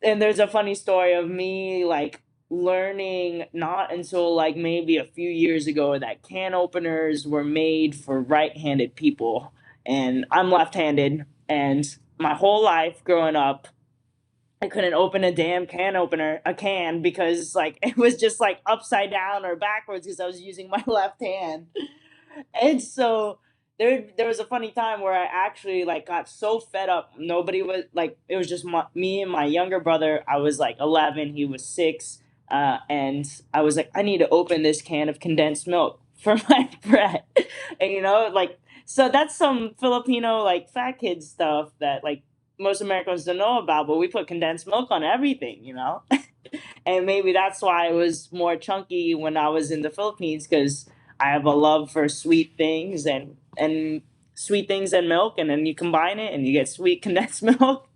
and there's a funny story of me like learning not until like maybe a few years ago that can openers were made for right-handed people, and I'm left-handed, and my whole life growing up I couldn't open a damn a can, because like it was just like upside down or backwards because I was using my left hand. And so there was a funny time where I actually like got so fed up. Nobody was like, it was just me and my younger brother. I was like 11, he was 6, and I was like, I need to open this can of condensed milk for my bread. And like, so that's some Filipino like fat kid stuff that like most Americans don't know about, but we put condensed milk on everything. And maybe that's why it was more chunky when I was in the Philippines, because I have a love for sweet things, and sweet things and milk, and then you combine it and you get sweet condensed milk,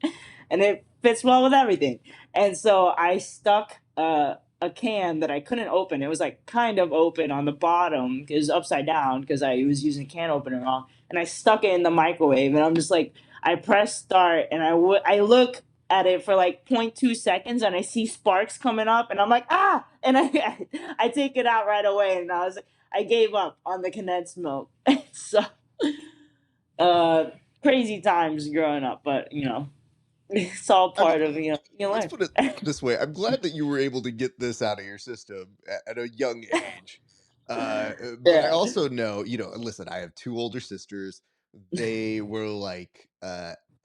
and it fits well with everything. And so I stuck a can that I couldn't open. It was like kind of open on the bottom, it was upside down because I was using a can opener wrong, and I stuck it in the microwave. And I'm just like, I press start, and I look at it for like 0.2 seconds, and I see sparks coming up, and I'm like, ah, and I take it out right away, and I gave up on the condensed milk. So uh crazy times growing up, but it's all I'm, part of, you let's learn. put it this way. I'm glad that you were able to get this out of your system at a young age. But I Yeah. also know, listen, I have 2 older sisters. They were like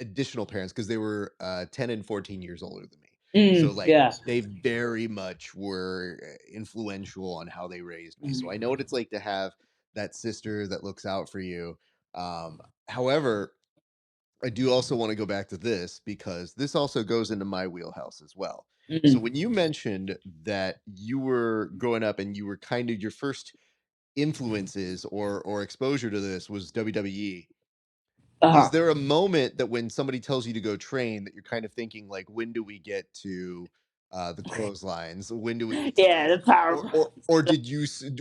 additional parents because they were 10 and 14 years older than me. So like Yeah. they very much were influential on how they raised me. So I know what it's like to have that sister that looks out for you. Um, However, I do also want to go back to this because this also goes into my wheelhouse as well. So Mm. when you mentioned that you were growing up and you were kind of your first influences or exposure to this was WWE, is Uh-huh. there a moment that when somebody tells you to go train that you're kind of thinking like, when do we get to the clotheslines? When do we get to Yeah, this? the power. Or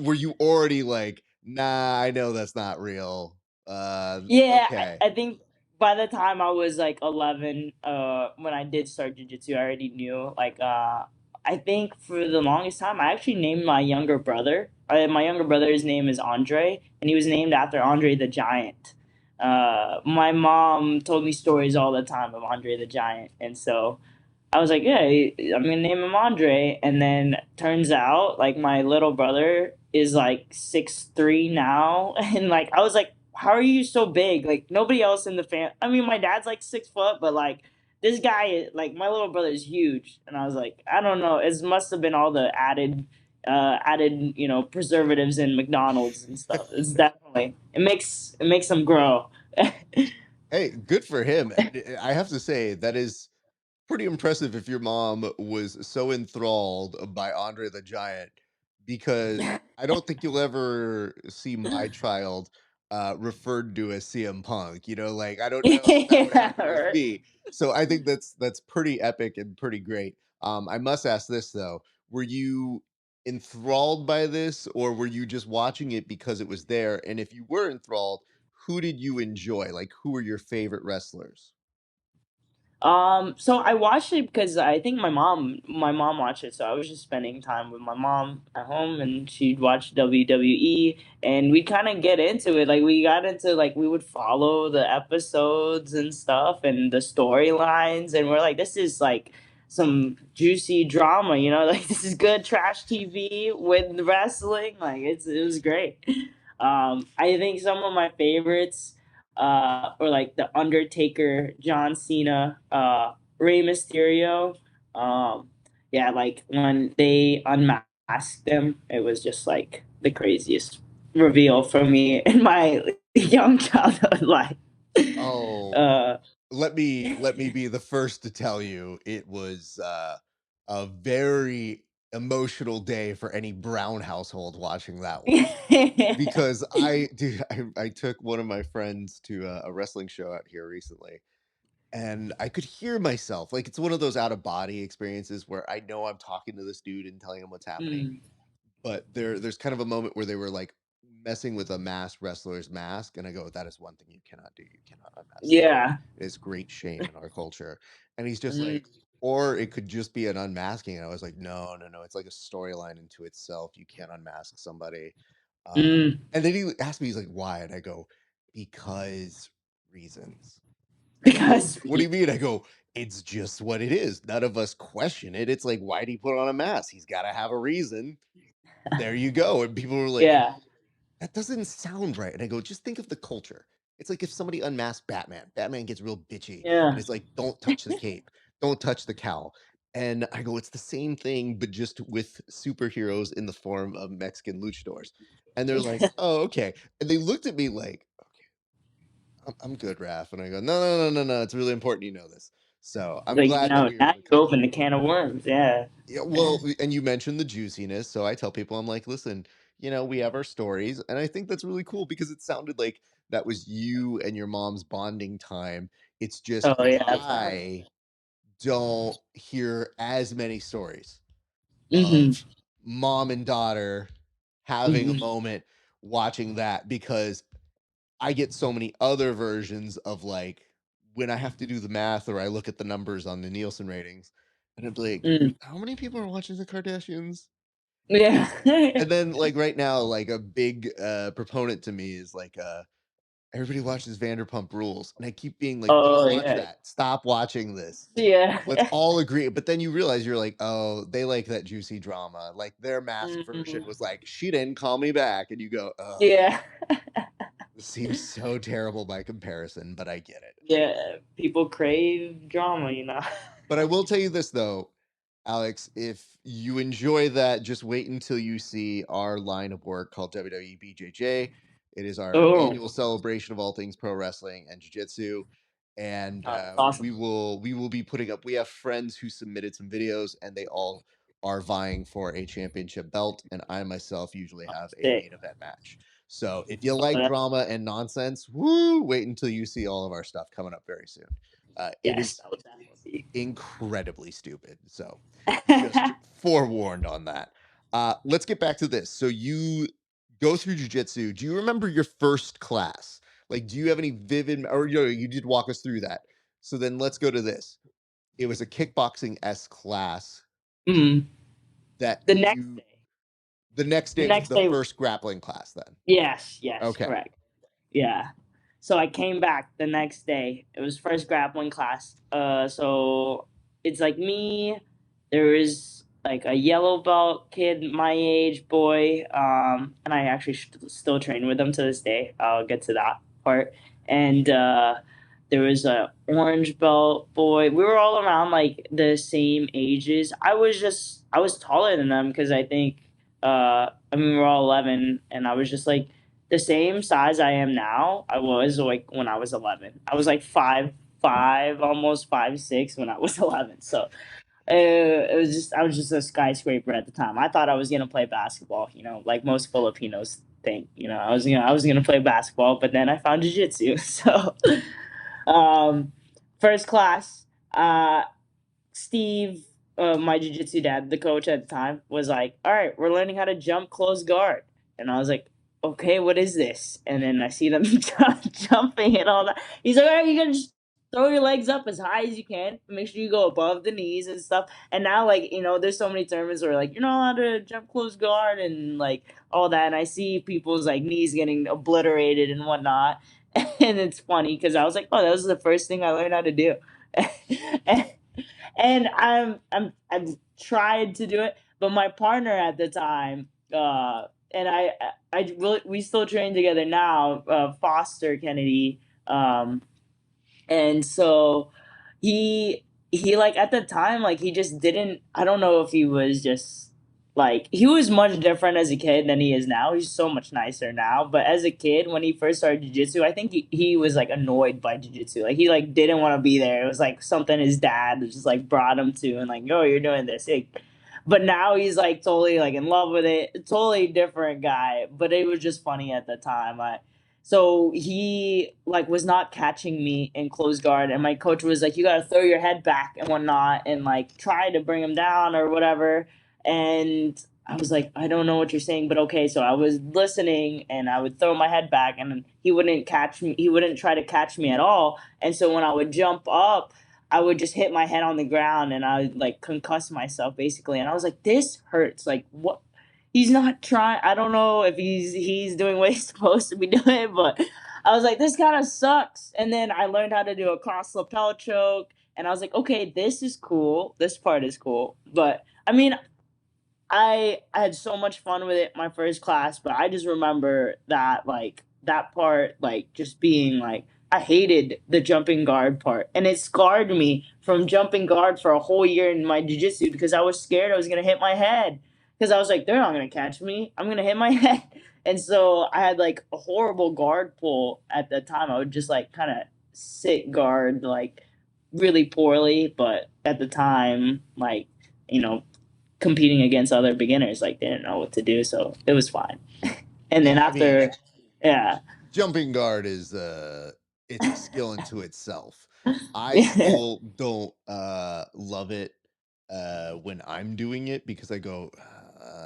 were you already like, nah, I know that's not real. Yeah, Okay. I think by the time I was like 11, when I did start jujitsu, I already knew. Like, I think for the longest time, I actually named my younger brother. My younger brother's name is Andre, and he was named after Andre the Giant. My mom told me stories all the time of Andre the Giant, and so I was like, yeah, I'm gonna name him Andre. And then turns out, like, my little brother is like 6'3" now, and like I was like, how are you so big? Like, nobody else in the fam. I mean, my dad's like 6 foot, but like this guy, like my little brother, is huge. And I was like, I don't know. It must have been all the added preservatives in McDonald's and stuff. It's definitely, it makes them grow. Hey, good for him. And I have to say that is pretty impressive if your mom was so enthralled by Andre the Giant, because I don't think you'll ever see my child referred to as CM Punk. You know, like I don't know if that would Yeah, happen with right. me. So I think that's pretty epic and pretty great. I must ask this though: were you enthralled by this, or were you just watching it because it was there? And if you were enthralled, who did you enjoy? Like, who were your favorite wrestlers? So I watched it because I think my mom watched it, so I was just spending time with my mom at home, and she'd watch WWE, and we kind of get into it. Like we got into like we would follow the episodes and stuff and the storylines, and we're like, this is like some juicy drama, you know, like this is good trash TV with wrestling. Like it was great. I think some of my favorites or like the Undertaker, John Cena, Rey Mysterio. Um, yeah, like when they unmasked them, it was just like the craziest reveal for me in my young childhood life. Oh, Uh, let me be the first to tell you it was a very emotional day for any Brown household watching that one. Because dude, I took one of my friends to a wrestling show out here recently, and I could hear myself. Like it's one of those out of body experiences where I know I'm talking to this dude and telling him what's happening, mm, but there's kind of a moment where they were like messing with a masked wrestler's mask, and I go, that is one thing you cannot do. You cannot unmask somebody. yeah. It is great shame in our culture. And he's just Mm, like, or it could just be an unmasking. And I was like, no, no, no. It's like a storyline into itself. You can't unmask somebody. mm, And then he asked me, he's like, why? And I go, because reasons. And he goes, because what do you mean? I go, it's just what it is. None of us question it. It's like, why do he put on a mask? He's got to have a reason. There you go. And people were like, yeah, that doesn't sound right. And I go, just think of the culture. It's like if somebody unmasked Batman, Batman gets real bitchy and yeah, it's like, don't touch the cape, don't touch the cowl. And I go, it's the same thing, but just with superheroes in the form of Mexican luchadors. And they're like, oh, okay. And they looked at me like, I'm good, Raph. And I go, no, no, no, no, no. It's really important you know this. So I'm like glad that now we were now able to you cover open the can of worms. Yeah. yeah, well, and you mentioned the juiciness, so I tell people, I'm like, listen, we have our stories, and I think that's really cool because it sounded like that was you and your mom's bonding time. It's just Oh yeah, that's fine. I don't hear as many stories Mhm. of mom and daughter having a Mhm. moment watching that because I get so many other versions of like when I have to do the math or I look at the numbers on the Nielsen ratings, and I'm like, Mm. how many people are watching the Kardashians? Yeah. And then like right now, like a big proponent to me is like everybody watches Vanderpump Rules. And I keep being like, don't Oh watch yeah. that. Stop watching this. Yeah. Let's all agree. But then you realize you're like, oh, they like that juicy drama. Like their mask version Mhm. was like, she didn't call me back. And you go, oh, Yeah. this seems so terrible by comparison, but I get it. Yeah. People crave drama, you know. But I will tell you this though, Alex, if you enjoy that, just wait until you see our line of work called WWE BJJ. It is our Oh, annual celebration of all things pro wrestling and jiu-jitsu. And oh, that's we awesome. will be putting up. We have friends who submitted some videos, and they all are vying for a championship belt. And I myself usually Oh, have a sick. main event match. So if you Oh, like that's drama and nonsense, woo! Wait until you see all of our stuff coming up very soon. It yes, is that would definitely incredibly stupid. So just be. forewarned on that. Let's get back to this. So you go through jujitsu. Do you remember your first class? Like, do you have any vivid, or you did walk us through that. So then let's go to this. It was a kickboxing S class Mhm. that The next you, day. the next The day was next the day. first grappling class then. Yes, yes, Okay. correct. Yeah. So I came back the next day. It was first grappling class. So it's like me. There is like a yellow belt kid my age, boy. And I actually still train with him to this day. I'll get to that part. And there was a orange belt boy. We were all around like the same ages. I was taller than them because I think I mean we're all 11, and I was just like the same size I am now. I was like when I was 11. I was like 5'5", almost 5'6" when I was 11. So it was just I was just a skyscraper at the time. I thought I was gonna play basketball, you know, like most Filipinos think. I was gonna play basketball, but then I found jiu-jitsu. So first class, Steve, my jiu-jitsu dad, the coach at the time, was like, "All right, we're learning how to jump close guard," and I was like, "Okay, what is this?" And then I see them jumping and all that. He's like, "All right, you gotta just throw your legs up as high as you can. Make sure you go above the knees and stuff." And now, like, there's so many tournaments where like you're not allowed to jump close guard and like all that. And I see people's like knees getting obliterated and whatnot. And it's funny because I was like, "Oh, that was the first thing I learned how to do." and, and I've tried to do it, but my partner at the time, and I really we still train together now, Foster Kennedy, and so he like at the time like he just didn't. I don't know if he was just like he was much different as a kid than he is now. He's so much nicer now, but as a kid when he first started jiu-jitsu, I think he was like annoyed by jiu-jitsu. Like he like didn't want to be there. It was like something his dad just like brought him to and like, "Oh, you're doing this." But now he's like totally like in love with it. Totally different guy, but it was just funny at the time. So he like was not catching me in close guard, and my coach was like, "You gotta throw your head back and whatnot, and like try to bring him down or whatever." And I was like, "I don't know what you're saying, but okay." So I was listening, and I would throw my head back, and he wouldn't catch me. He wouldn't try to catch me at all. And so when I would jump up, I would just hit my head on the ground, and I would like concuss myself basically. And I was like, "This hurts. Like what?" He's not trying. I don't know if he's doing what he's supposed to be doing, but I was like, this kind of sucks. And then I learned how to do a cross lapel choke, and I was like, okay, this is cool. This part is cool. But I mean, I had so much fun with it my first class, but I just remember that like that part like just being like I hated the jumping guard part, and it scarred me from jumping guard for a whole year in my jiu-jitsu because I was scared I was gonna hit my head because I was like they're not gonna catch me, I'm gonna hit my head. And so I had like a horrible guard pull at the time. I would just like kind of sit guard like really poorly, but at the time like you know competing against other beginners like they didn't know what to do, so it was fine. And then Yeah, I mean, after, yeah. jumping guard is it's a skill into itself. I Yeah. still don't love it when I'm doing it because I go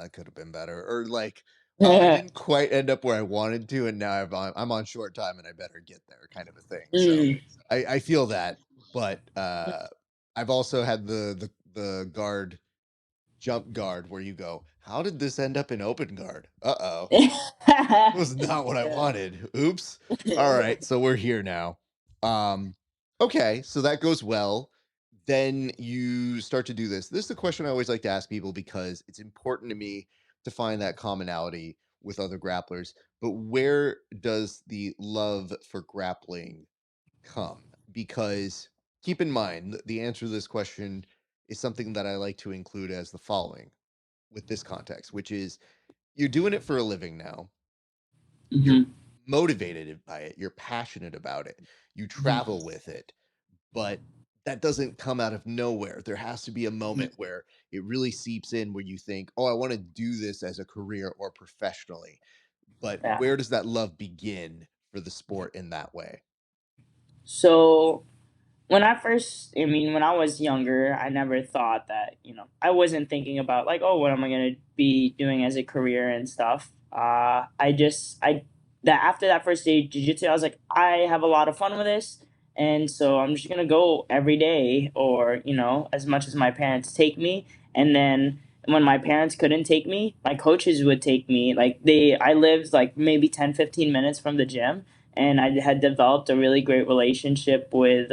I could have been better, or like I didn't quite end up where I wanted to, and now I'm on short time and I better get there kind of a thing. So Mm. I feel that, but I've also had the guard jump guard where you go, how did this end up in open guard? Uh-oh, was not what I wanted. Oops. All right, so we're here now. Um, okay, so that goes well. Then you start to do this. This is the question I always like to ask people because it's important to me to find that commonality with other grapplers. But where does the love for grappling come? Because keep in mind, the answer to this question is something that I like to include as the following with this context, which is you're doing it for a living now. You're Mhm. motivated by it, you're passionate about it, you travel with it, but that doesn't come out of nowhere. There has to be a moment where it really seeps in where you think, oh, I want to do this as a career or professionally. But Yeah. where does that love begin for the sport in that way? So when I was younger, I never thought that, I wasn't thinking about like, oh, what am I gonna be doing as a career and stuff. That after that first day jiu-jitsu, I was like, I have a lot of fun with this, and so I'm just gonna go every day, or as much as my parents take me. And then when my parents couldn't take me, my coaches would take me. Like I lived like maybe 10-15 minutes from the gym, and I had developed a really great relationship with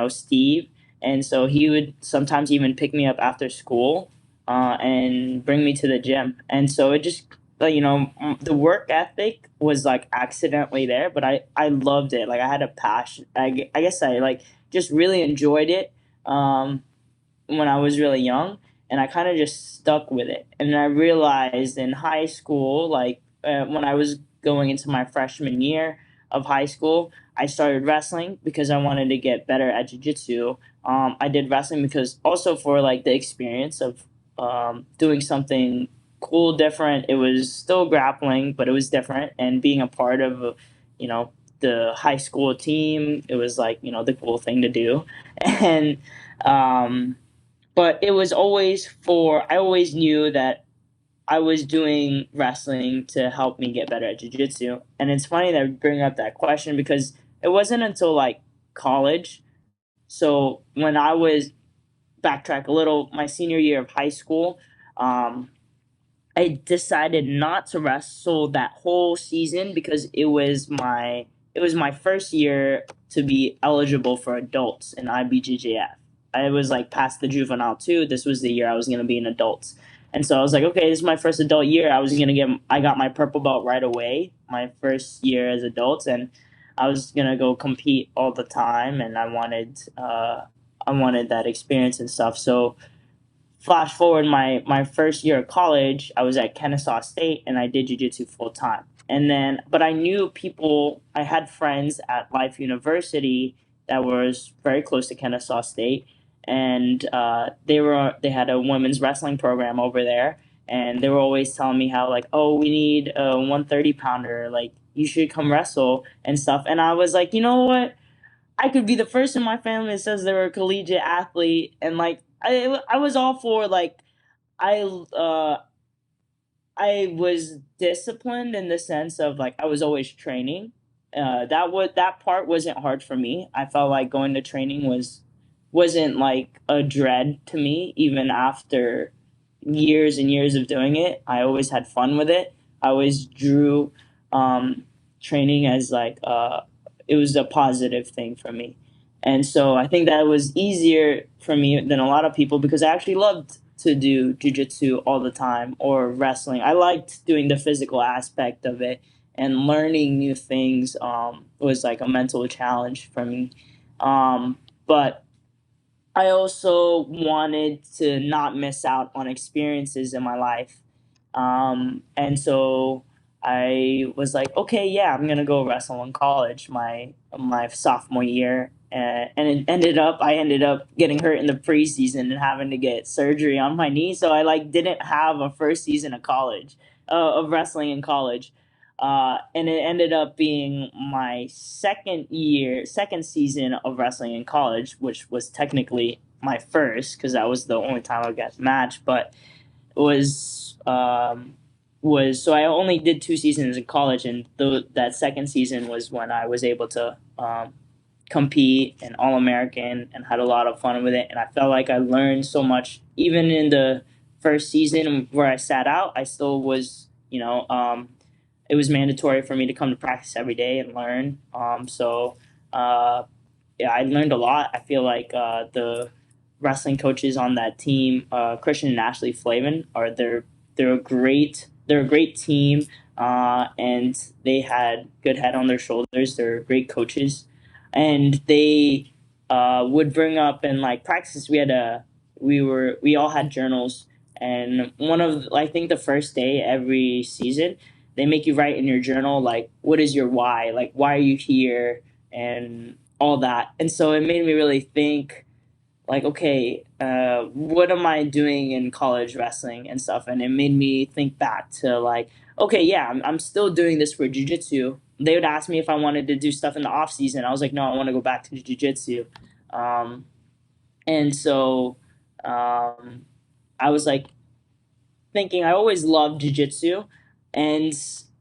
Steve. And so he would sometimes even pick me up after school, and bring me to the gym. And so it just, the work ethic was like accidentally there, but I loved it. Like I had a passion. I guess I like just really enjoyed it. When I was really young, and I kind of just stuck with it. And I realized in high school, like when I was going into my freshman year of high school, I started wrestling because I wanted to get better at jiu-jitsu. I did wrestling because also for like the experience of doing something cool, different. It was still grappling, but it was different. And being a part of, you know, the high school team, it was like, the cool thing to do. And, um, but it was always I always knew that I was doing wrestling to help me get better at jiu-jitsu. And it's funny that you bring up that question because it wasn't until like college. So when I was backtrack a little, my senior year of high school, um, I decided not to wrestle that whole season because it was my first year to be eligible for adults in IBJJF. I was like past the juvenile too. This was the year I was gonna be an adult. And so I was like, okay, this is my first adult year. I got my purple belt right away, my first year as adults, and I was gonna go compete all the time, and I wanted that experience and stuff. So flash forward my first year of college, I was at Kennesaw State and I did jiu-jitsu full time. And then but I knew people, I had friends at Life University that was very close to Kennesaw State, and they had a women's wrestling program over there, and they were always telling me how like, oh, we need a 130 pounder, like you should come wrestle and stuff. And I was like, you know what, I could be the first in my family that says they were a collegiate athlete, and like I was all for like I uh I was disciplined in the sense of like I was always training. That part wasn't hard for me. I felt like going to training wasn't like a dread to me even after years and years of doing it. I always had fun with it. I always drew training as like it was a positive thing for me. And so I think that was easier for me than a lot of people because I actually loved to do jujitsu all the time or wrestling. I liked doing the physical aspect of it, and learning new things was like a mental challenge for me. But I also wanted to not miss out on experiences in my life. And so I was like, okay, yeah, I'm gonna go wrestle in college my sophomore year, and I ended up getting hurt in the preseason and having to get surgery on my knee. So I like didn't have a first season of college, of wrestling in college. And it ended up being my second season of wrestling in college, which was technically my first because that was the only time I got matched. But it was so I only did 2 seasons in college, and that second season was when I was able to compete and All American and had a lot of fun with it. And I felt like I learned so much. Even in the first season where I sat out, I still was, it was mandatory for me to come to practice every day and learn. Uh, yeah, I learned a lot. I feel like the wrestling coaches on that team, Christian and Ashley Flavin, they're a great team, and they had good head on their shoulders. They're great coaches, and they would bring up in like practice. We all had journals, and I think the first day every season they make you write in your journal like what is your why, like why are you here, and all that. And so it made me really think like, okay, what am I doing in college wrestling and stuff? And it made me think back to like, okay, yeah, I'm still doing this for jujitsu. They would ask me if I wanted to do stuff in the off season. I was like, no, I want to go back to jujitsu. Um, and so um, I was like thinking I always loved jujitsu, and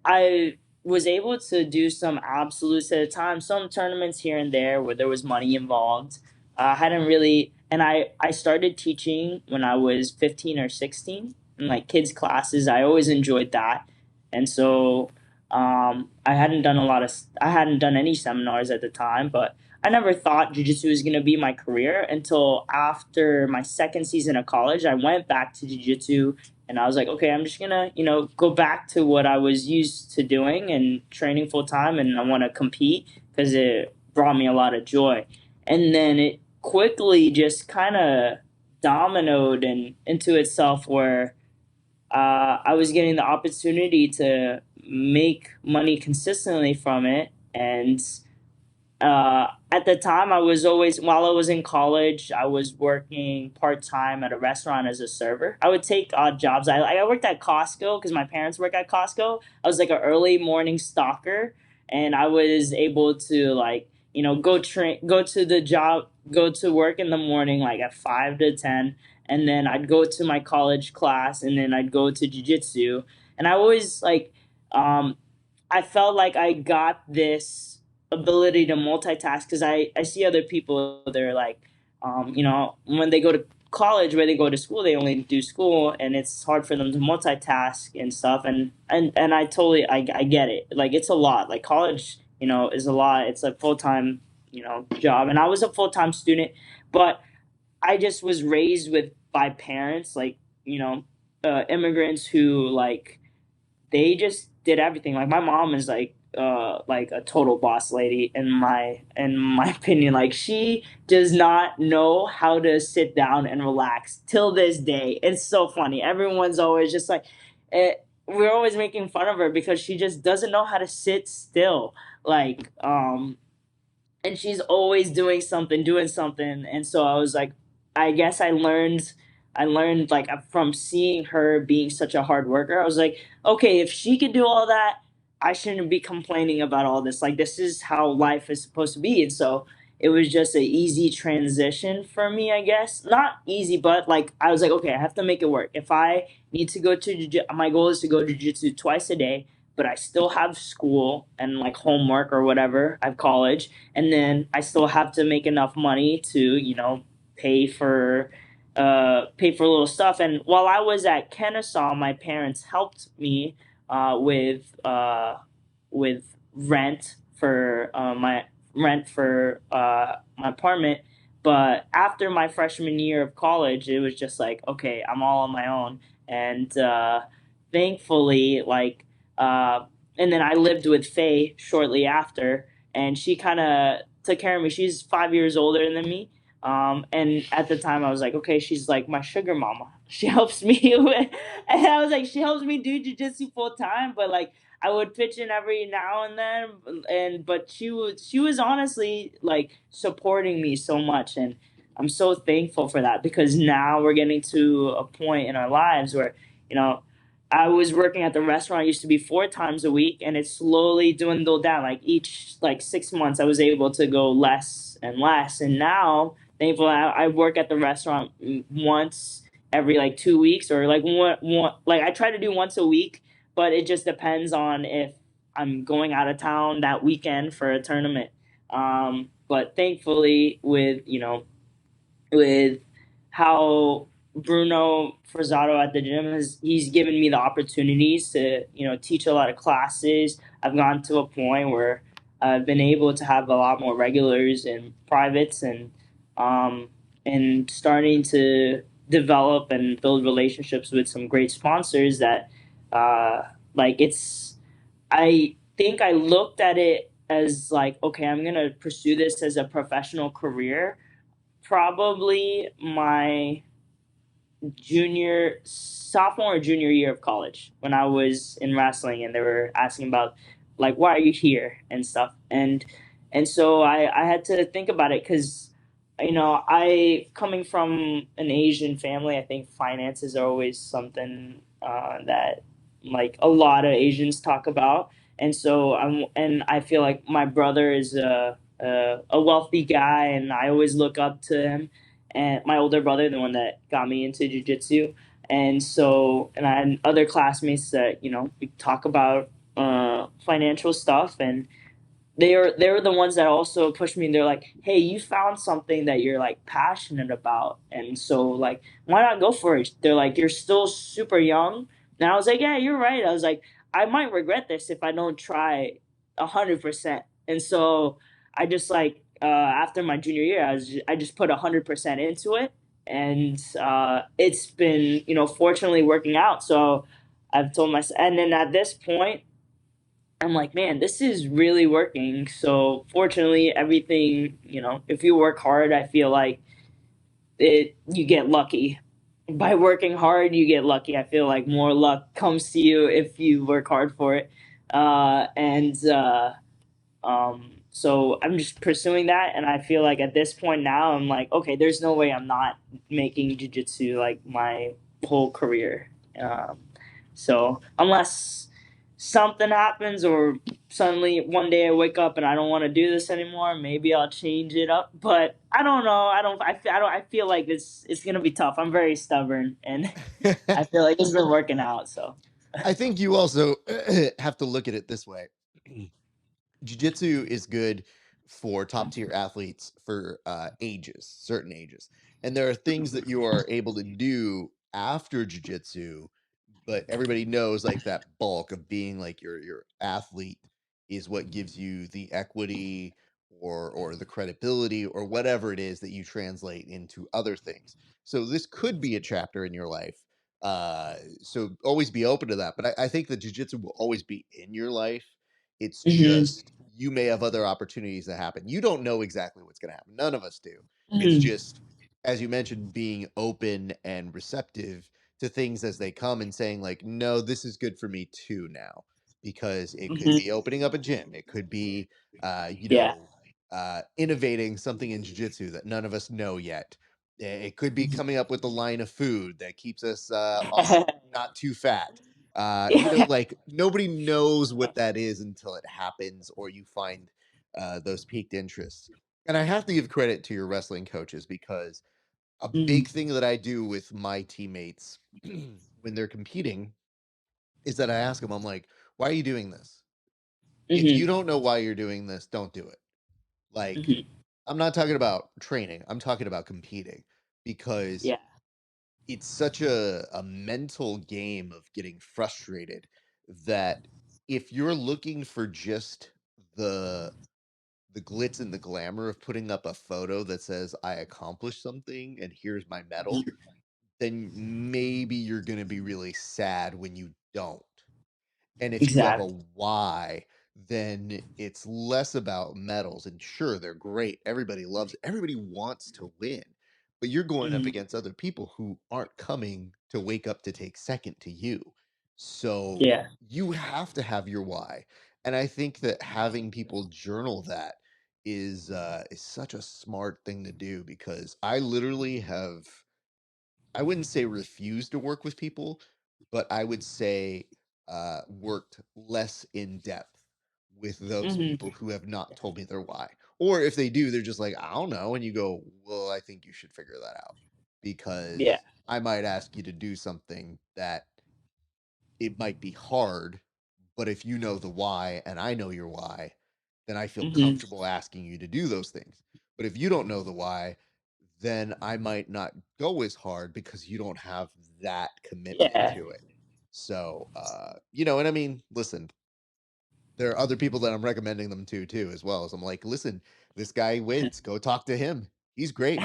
I was able to do some absolutes at a time, some tournaments here and there where there was money involved. I hadn't really, and I started teaching when I was 15 or 16 in like kids classes. I always enjoyed that, and so I hadn't done any seminars at the time, but I never thought jujitsu was going to be my career until after my second season of college. I went back to jujitsu and I was like, okay, I'm just gonna, go back to what I was used to doing and training full time, and I want to compete because it brought me a lot of joy. And then it quickly just kind of dominoed and into itself where I was getting the opportunity to make money consistently from it, and at the time, I was always, while I was in college, I was working part time at a restaurant as a server. I would take odd jobs. I worked at Costco because my parents work at Costco. I was like an early morning stalker, and I was able to, like, go to the job, go to work in the morning like at 5 to 10, and then I'd go to my college class, and then I'd go to jujitsu, and I always like, um, I felt like I got this ability to multitask because I see other people, they're like, when they go to college, where they go to school, they only do school, and it's hard for them to multitask and stuff. And I totally, I get it. Like, it's a lot. Like, college, is a lot. It's a full time, job. And I was a full time student, but I just was raised with by parents, like, immigrants who, like, they just did everything. Like, my mom is like a total boss lady in my opinion. Like, she does not know how to sit down and relax till this day. It's so funny. Everyone's always just like, we're always making fun of her because she just doesn't know how to sit still. Like, and she's always doing something. And so I was like, I guess I learned like from seeing her being such a hard worker. I was like, okay, if she could do all that, I shouldn't be complaining about all this. Like, this is how life is supposed to be. And so it was just an easy transition for me, I guess. Not easy, but like, I was like, okay, I have to make it work. If I need to go to my goal is to go to jiu-jitsu twice a day, but I still have school and like homework or whatever. I have college, and then I still have to make enough money to, pay for little stuff. And while I was at Kennesaw, my parents helped me with rent for my apartment. But after my freshman year of college, it was just like, okay, I'm all on my own. And thankfully, like, and then I lived with Faye shortly after, and she kind of took care of me. She's 5 years older than me. And at the time, I was like, okay, she's like my sugar mama. She helps me with, and I was like, she helps me do jujitsu full time, but like, I would pitch in every now and then, but she was honestly like supporting me so much, and I'm so thankful for that because now we're getting to a point in our lives where, you know I was working at the restaurant. It used to be 4 times a week, and it slowly dwindled down. Like, each like 6 months, I was able to go less and less, and now thankfully I work at the restaurant once every like 2 weeks, or like one like I try to do once a week, but it just depends on if I'm going out of town that weekend for a tournament. But thankfully, with how Bruno Frazado at the gym he's given me the opportunities to, teach a lot of classes. I've gotten to a point where I've been able to have a lot more regulars and privates, um and starting to develop and build relationships with some great sponsors that, like, it's I think I looked at it as like, okay, I'm going to pursue this as a professional career probably my sophomore or junior year of college, when I was in wrestling, and they were asking about, like, why are you here and stuff. And so I had to think about it because, I, coming from an Asian family, I think finances are always something that, like, a lot of Asians talk about. And so I feel like my brother is a wealthy guy, and I always look up to him. And my older brother, the one that got me into jujitsu, and so, and I had other classmates that, we talk about financial stuff, and they're the ones that also push me. They're like, hey, you found something that you're like passionate about, and so, like, why not go for it? They're like, you're still super young. And I was like, yeah, you're right. I was like, I might regret this if I don't try 100%. And so I just, like, after my junior year, I just put 100% into it, and it's been, fortunately working out. So I've told myself, and then at this point, I'm like, man, this is really working. So fortunately, everything, if you work hard, I feel like you get lucky. By working hard, you get lucky. I feel like more luck comes to you if you work hard for it. And So I'm just pursuing that, and I feel like at this point now, I'm like, okay, there's no way I'm not making jujitsu like my whole career. Um, so unless something happens, or suddenly one day I wake up and I don't want to do this anymore, maybe I'll change it up. But I don't know. I don't. I feel like it's gonna be tough. I'm very stubborn, and I feel like it's been working out. So. I think you also have to look at it this way. Jiu-jitsu is good for top tier athletes for ages, certain ages. And there are things that you are able to do after jiu-jitsu, but everybody knows like that bulk of being like your athlete is what gives you the equity or the credibility or whatever it is that you translate into other things. So this could be a chapter in your life. So always be open to that. But I think that jiu-jitsu will always be in your life. It's Mhm. just you may have other opportunities that happen. You don't know exactly what's going to happen. None of us do. It's Mhm. just, as you mentioned, being open and receptive to things as they come and saying, like, no, this is good for me too now. Because it could be Mhm. opening up a gym. It could be, you Yeah. know, innovating something in jiu-jitsu that none of us know yet. It could be coming up with a line of food that keeps us not too fat. Yeah. Like nobody knows what that is until it happens or you find those peaked interests. And I have to give credit to your wrestling coaches because a big Mhm. thing that I do with my teammates when they're competing is that I ask them, I'm like, why are you doing this? If you Mhm. don't know why you're doing this, don't do it. Like, Mhm. I'm not talking about training, I'm talking about competing because Yeah. it's such a mental game of getting frustrated that if you're looking for just the the glitz and the glamour of putting up a photo that says I accomplished something and here's my medal, then maybe you're going to be really sad when you don't. And if you have a Exactly. why, then it's less about medals. And sure, they're great. Everybody loves it. Everybody wants to win. But you're going up Mhm. against other people who aren't coming to wake up to take second to you. So Yeah. you have to have your why. And I think that having people journal that is such a smart thing to do because I literally have I wouldn't say refused to work with people, but I would say worked less in depth with those Mhm. people who have not told me their why. Or if they do, they're just like, I don't know. And you go, well, I think you should figure that out Yeah. because I might ask you to do something that it might be hard, but if you know the why and I know your why, then I feel Mhm. comfortable asking you to do those things. But if you don't know the why, then I might not go as hard because you don't have that commitment Yeah. to it. So, and I mean, listen, there are other people that I'm recommending them to too, as well. So I'm like, listen, this guy wins. Go talk to him. He's great.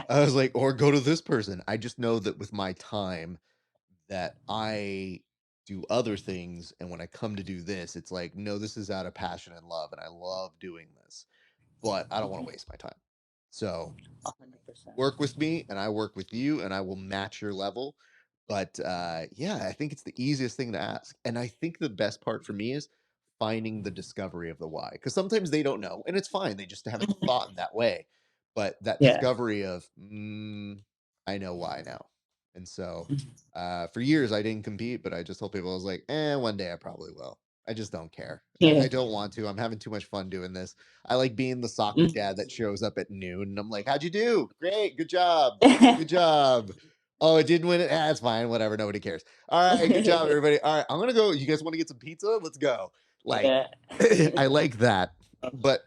I was like, or go to this person. I just know that with my time, that I do other things. And when I come to do this, it's like, no, this is out of passion and love. And I love doing this, but I don't want to waste my time. So 100%. work with me and I work with you and I will match your level. But yeah, I think it's the easiest thing to ask. And I think the best part for me is finding the discovery of the why. Because sometimes they don't know, and it's fine. They just haven't Mhm. thought in that way. But that Yeah. discovery of, I know why now. And so Mhm. for years I didn't compete, but I just told people I was like, one day I probably will. I just don't care. I Yeah. don't want to. I'm having too much fun doing this. I like being the soccer Mhm. dad that shows up at noon and I'm like, how'd you do? Great. Good job. Good job. Oh, it didn't win it. It's fine. Whatever. Nobody cares. All right. Good job, everybody. All right. I'm going to go. You guys want to get some pizza? Let's go. Like, Yeah. I like that. But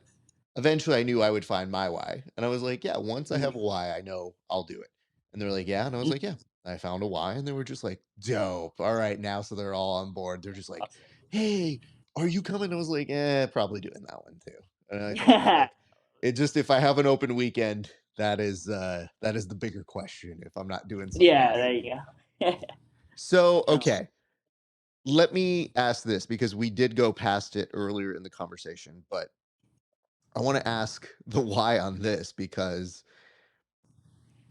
eventually I knew I would find my why. And I was like, yeah, once I have a why, I know I'll do it. And they're like, yeah. And I was like, yeah, I found a why. And they were just like, dope. All right. Now, so they're all on board. They're just like, hey, are you coming? I was like, probably doing that one too. And I told them, I'm like, it just, if I have an open weekend, that is the bigger question if I'm not doing something Yeah, else. there you go. So, No. okay. Let me ask this because we did go past it earlier in the conversation, but I want to ask the why on this because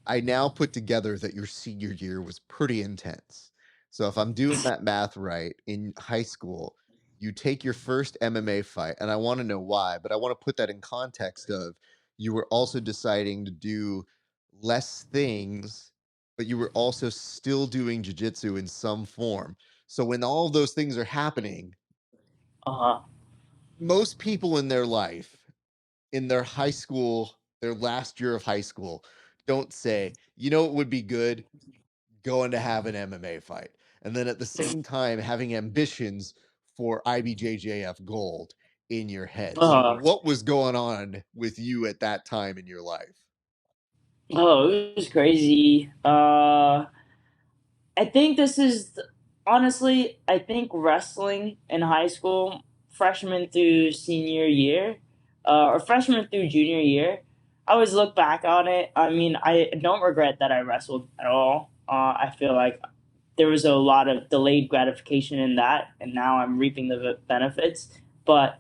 I now put together that your senior year was pretty intense. So if I'm doing that math right, in high school, you take your first MMA fight, and I want to know why, but I want to put that in context of you were also deciding to do less things, but you were also still doing jiu-jitsu in some form. So when all of those things are happening, Uh-huh. most people in their life, in their high school, their last year of high school, don't say, you know, it would be good going to have an MMA fight. And then at the same time, having ambitions for IBJJF gold in your head. So, Uh-huh. what was going on with you at that time in your life? Oh, it was crazy. I think this is honestly, I think wrestling in high school, freshman through senior year, or freshman through junior year, I always look back on it. I mean, I don't regret that I wrestled at all. I feel like there was a lot of delayed gratification in that, and now I'm reaping the benefits. But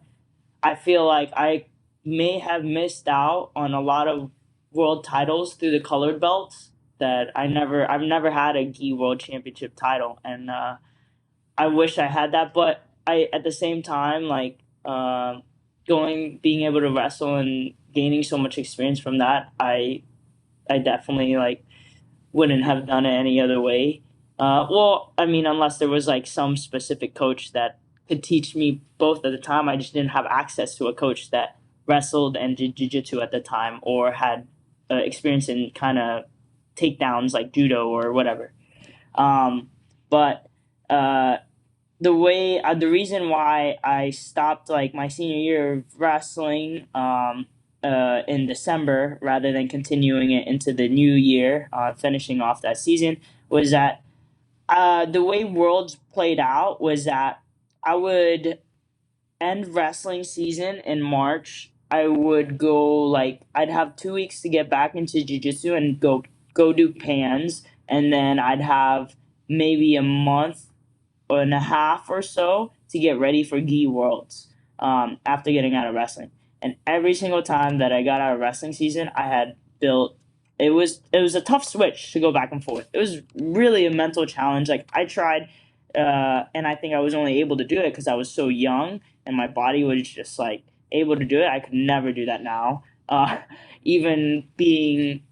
I feel like I may have missed out on a lot of world titles through the colored belts that I've never had a gi world championship title, and I wish I had that. But I at the same time like being able to wrestle and gaining so much experience from that, I definitely like wouldn't have done it any other way. Well, I mean, unless there was like some specific coach that could teach me both at the time. I just didn't have access to a coach that wrestled and did jiu-jitsu at the time or had experience in kind of takedowns like judo or whatever. But the reason why I stopped like my senior year of wrestling in December rather than continuing it into the new year, finishing off that season, was that the way Worlds played out was that I would end wrestling season in March. I would go like I'd have 2 weeks to get back into jiu-jitsu and go do pans, and then I'd have maybe a month and a half or so to get ready for gi worlds after getting out of wrestling. And every single time that I got out of wrestling season, I had built. It was a tough switch to go back and forth. It was really a mental challenge. Like I tried, and I think I was only able to do it because I was so young and my body was just like able to do it. I could never do that now, even being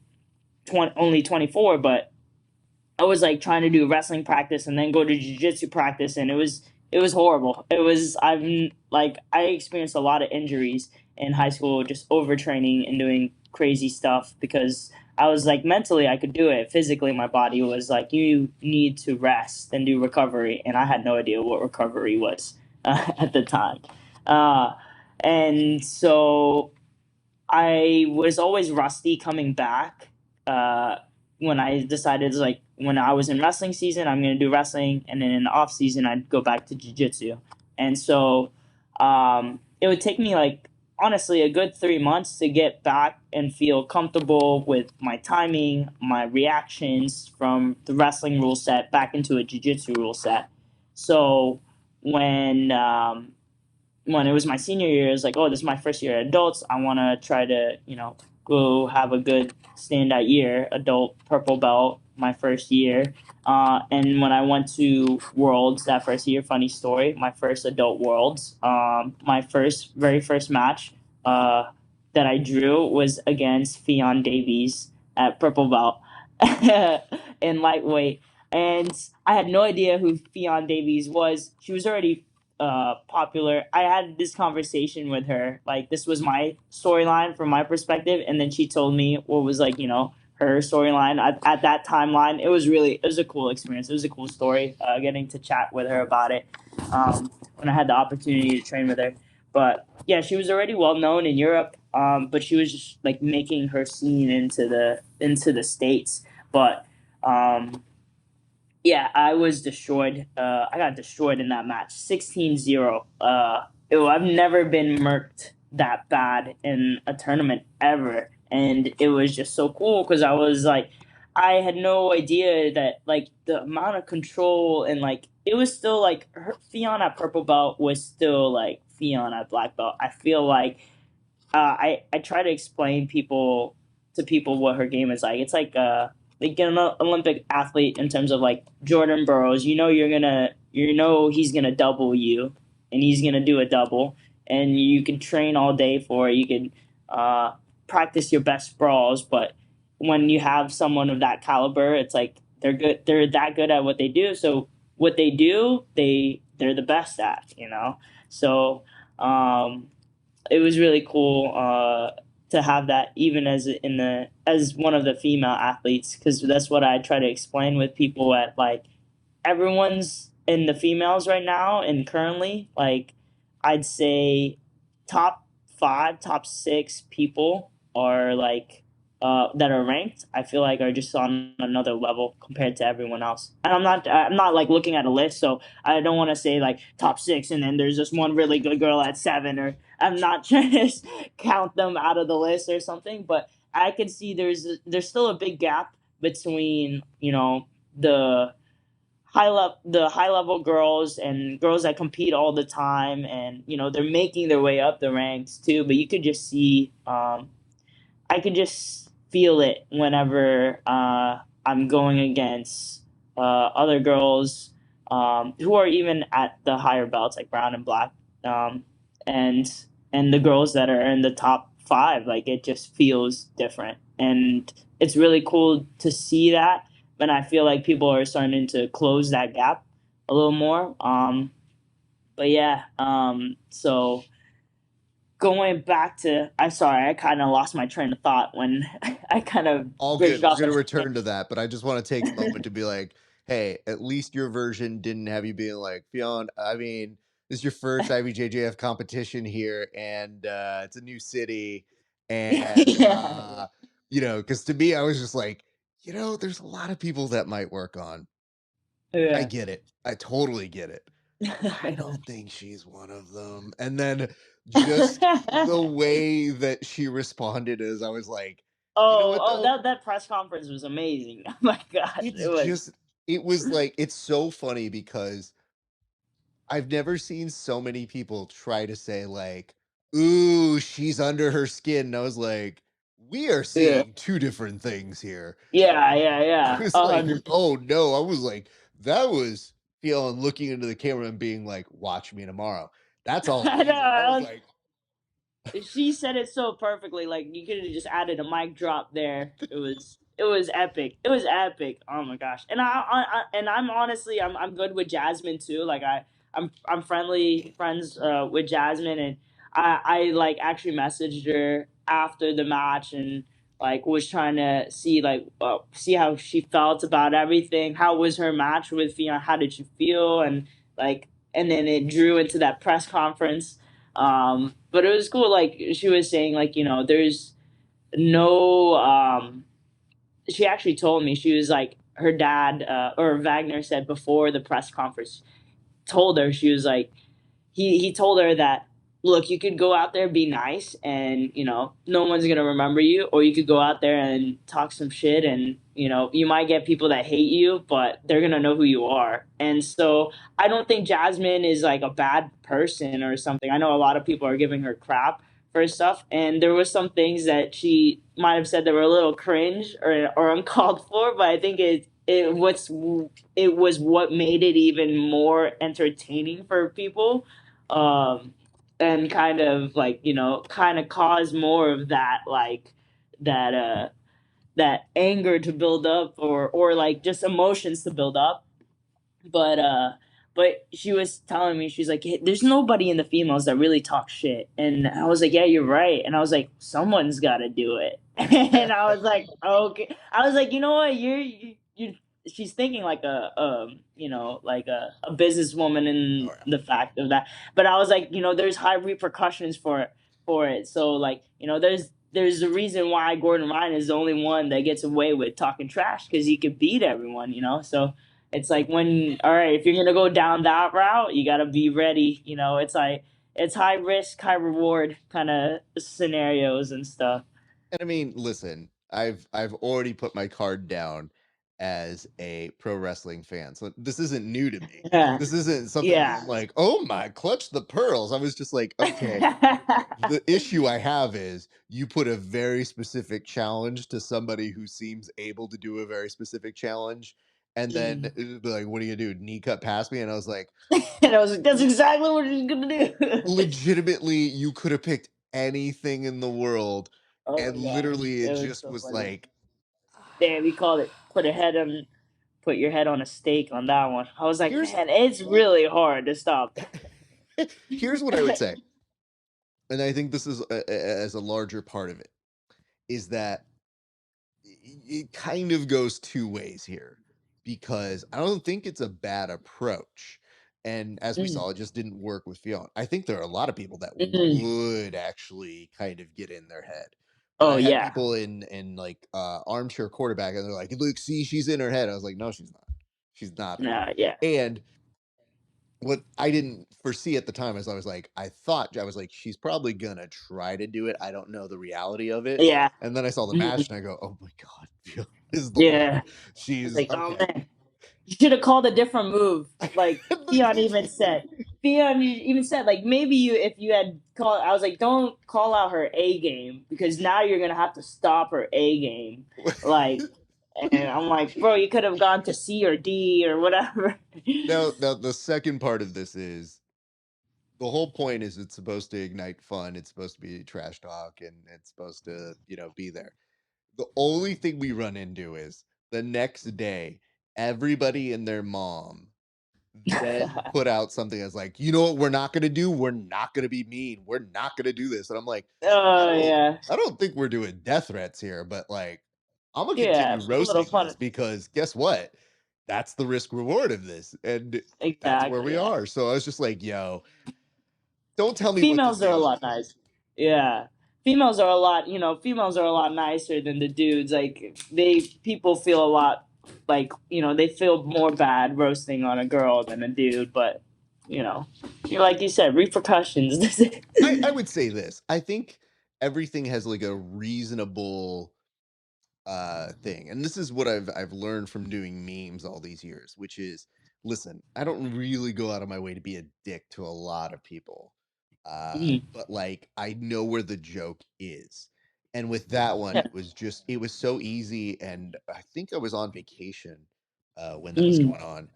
only 24. But I was like trying to do wrestling practice and then go to jiu-jitsu practice, and it was horrible. I experienced a lot of injuries in high school just overtraining and doing crazy stuff because I was like mentally I could do it. Physically my body was like you need to rest and do recovery, and I had no idea what recovery was at the time. Uh, and so I was always rusty coming back. When I decided like when I was in wrestling season, I'm gonna do wrestling, and then in the off season, I'd go back to jujitsu. And so it would take me like honestly a good 3 months to get back and feel comfortable with my timing, my reactions from the wrestling rule set back into a jiu-jitsu rule set. So when when it was my senior year, it was like, oh, this is my first year at adults. I want to try to, go have a good standout year, adult purple belt, my first year. And when I went to Worlds that first year, funny story, my first adult Worlds, my very first match that I drew was against Fionn Davies at purple belt in lightweight. And I had no idea who Fionn Davies was. She was already popular. I had this conversation with her. Like this was my storyline from my perspective, and then she told me what was like her storyline at that timeline. It was a cool experience. It was a cool story. Getting to chat with her about it when I had the opportunity to train with her. But yeah, she was already well known in Europe. But she was just like making her scene into the states. But yeah, I was destroyed. I got destroyed in that match, 16-0. I've never been murked that bad in a tournament ever, and it was just so cool because I was like, I had no idea that like the amount of control and like it was still like Fionn at purple belt was still like Fionn at black belt. I feel like I try to explain to people what her game is like. It's like an Olympic athlete in terms of like Jordan Burroughs. You know he's gonna double you and he's gonna do a double, and you can train all day for it. You can practice your best sprawls, but when you have someone of that caliber, it's like they're good. They're that good at what they do. So what they do, they're the best at. So um, it was really cool to have that even as one of the female athletes, because that's what I try to explain with people at like everyone's in the females right now and currently, like I'd say top 5, top 6 people are like that are ranked, I feel like are just on another level compared to everyone else. And I'm not like looking at a list, so I don't want to say like top 6 and then there's just one really good girl at 7, or I'm not trying to count them out of the list or something, but I can see there's still a big gap between, the high level girls and girls that compete all the time, and they're making their way up the ranks too, but you could just see, I could just feel it whenever I'm going against other girls who are even at the higher belts like brown and black, um, and and the girls that are in the top 5, like it just feels different, and it's really cool to see that. And I feel like people are starting to close that gap a little more. But yeah, so going back to, I'm sorry, I kind of lost my train of thought when I kind of All good. bridged We're off going to into return to that, but I just want to take a moment to be like, hey, at least your version didn't have you being like, Fionn, I mean, this is your first IBJJF competition here, and it's a new city. And, yeah, because to me, I was just like, there's a lot of people that might work on. I yeah. get it. I totally get it. I don't think she's one of them. And then just the way that she responded is I was like, you know what Oh, though? that press conference was amazing. Oh my gosh, It's it was. just it was like it's so funny because I've never seen so many people try to say like, "Ooh, she's under her skin." And I was like, "We are Yeah, seeing two different things here." yeah, yeah, I yeah, was a like, hundred. "Oh no." I was like, that was feeling looking into the camera and being like, "Watch me tomorrow." That's all I know. amazing. I was like, She said it so perfectly. Like you could have just added a mic drop there. It was epic. It was epic. Oh my gosh. And I'm honestly, I'm good with Jasmine too. Like I'm friends with Jasmine, and I like actually messaged her after the match and like was trying to see how she felt about everything. How was her match with Fiona? How did she feel? And like, and then it drew into that press conference. But it was cool. Like she was saying, like there's no. She actually told me, she was like, her dad or Wagner said before the press conference, told her, she was like, he told her that, look, you could go out there, be nice, and no one's gonna remember you, or you could go out there and talk some shit, and you might get people that hate you, but they're gonna know who you are. And so I don't think Jasmine is like a bad person or something. I know a lot of people are giving her crap for stuff, and there was some things that she might have said that were a little cringe or uncalled for, but I think it was what made it even more entertaining for people, um, and kind of like kind of cause more of that, like that that anger to build up, or like just emotions to build up. But she was telling me, she's like, hey, there's nobody in the females that really talk shit, and I was like, yeah, you're right, and I was like, someone's got to do it. And I was like, okay, I was like, you know what, you she's thinking like like a businesswoman in "Oh yeah." the fact of that. But I was like, there's high repercussions for it, so like there's a reason why Gordon Ryan is the only one that gets away with talking trash, because he could beat everyone, so it's like, when, all right, if you're gonna go down that route, you gotta be ready. It's like it's high risk, high reward kind of scenarios and stuff. And I mean, listen, I've already put my card down as a pro wrestling fan. So this isn't new to me. Yeah, This isn't something where yeah, I'm like, "Oh my, clutch the pearls." I was just like, "Okay, the issue I have is you put a very specific challenge to somebody who seems able to do a very specific challenge, And then it'd be like, what do you do? Knee cut past me? And I was like, And I was like, that's exactly what he's gonna do. legitimately, you could have picked anything in the world. Oh And my gosh, literally, it it was just so was funny. like, Damn, we called it put your head on a stake on that one. I was like, here's man, it's really hard to stop here's what I would that. say. And I think this is as a larger part of it is that it kind of goes two ways here because I don't think it's a bad approach. And as we Mm, saw, it just didn't work with Fionn. I think there are a lot of people that mm. would actually kind of get in their head. But Oh I had yeah, people in like armchair quarterback, and they're like, "Look, see, she's in her head." I was like, "No, she's not. She's not there." nah, yeah, And what I didn't foresee at the time is I thought I was like, she's probably gonna try to do it. I don't know the reality of it. yeah, And then I saw the match mm, and I go, oh my god, Fiona is the one. yeah. It's She's like, oh okay. man, you should have called a different move. Like Theon even said, like maybe you if you had called. I was like, don't call out her A game because now you're gonna have to stop her A game. Like, and I'm like, bro, you could have gone to C or D or whatever. Now the second part of this is the whole point is it's supposed to ignite fun. It's supposed to be trash talk, and it's supposed to be there. The only thing we run into is the next day, everybody and their mom then put out something that's like, you know what we're not gonna do? We're not gonna be mean. We're not gonna do this. And I'm like, I Oh don't yeah, I don't think we're doing death threats here, but like I'm gonna yeah, continue a little roasting fun. this because guess what? That's the risk reward of this. And that's where Exactly. we Yeah. are. So I was just like, yo, don't tell me what to Females are a do. lot nice. Yeah. Females are a lot, females are a lot nicer than the dudes. Like people feel a lot like, they feel more bad roasting on a girl than a dude, but you know, like you said, repercussions. I would say this. I think everything has like a reasonable thing. And this is what I've learned from doing memes all these years, which is listen, I don't really go out of my way to be a dick to a lot of people. Mhm. But like I know where the joke is. And with that one, Yeah. it was so easy. And I think I was on vacation when that was Mhm. going on.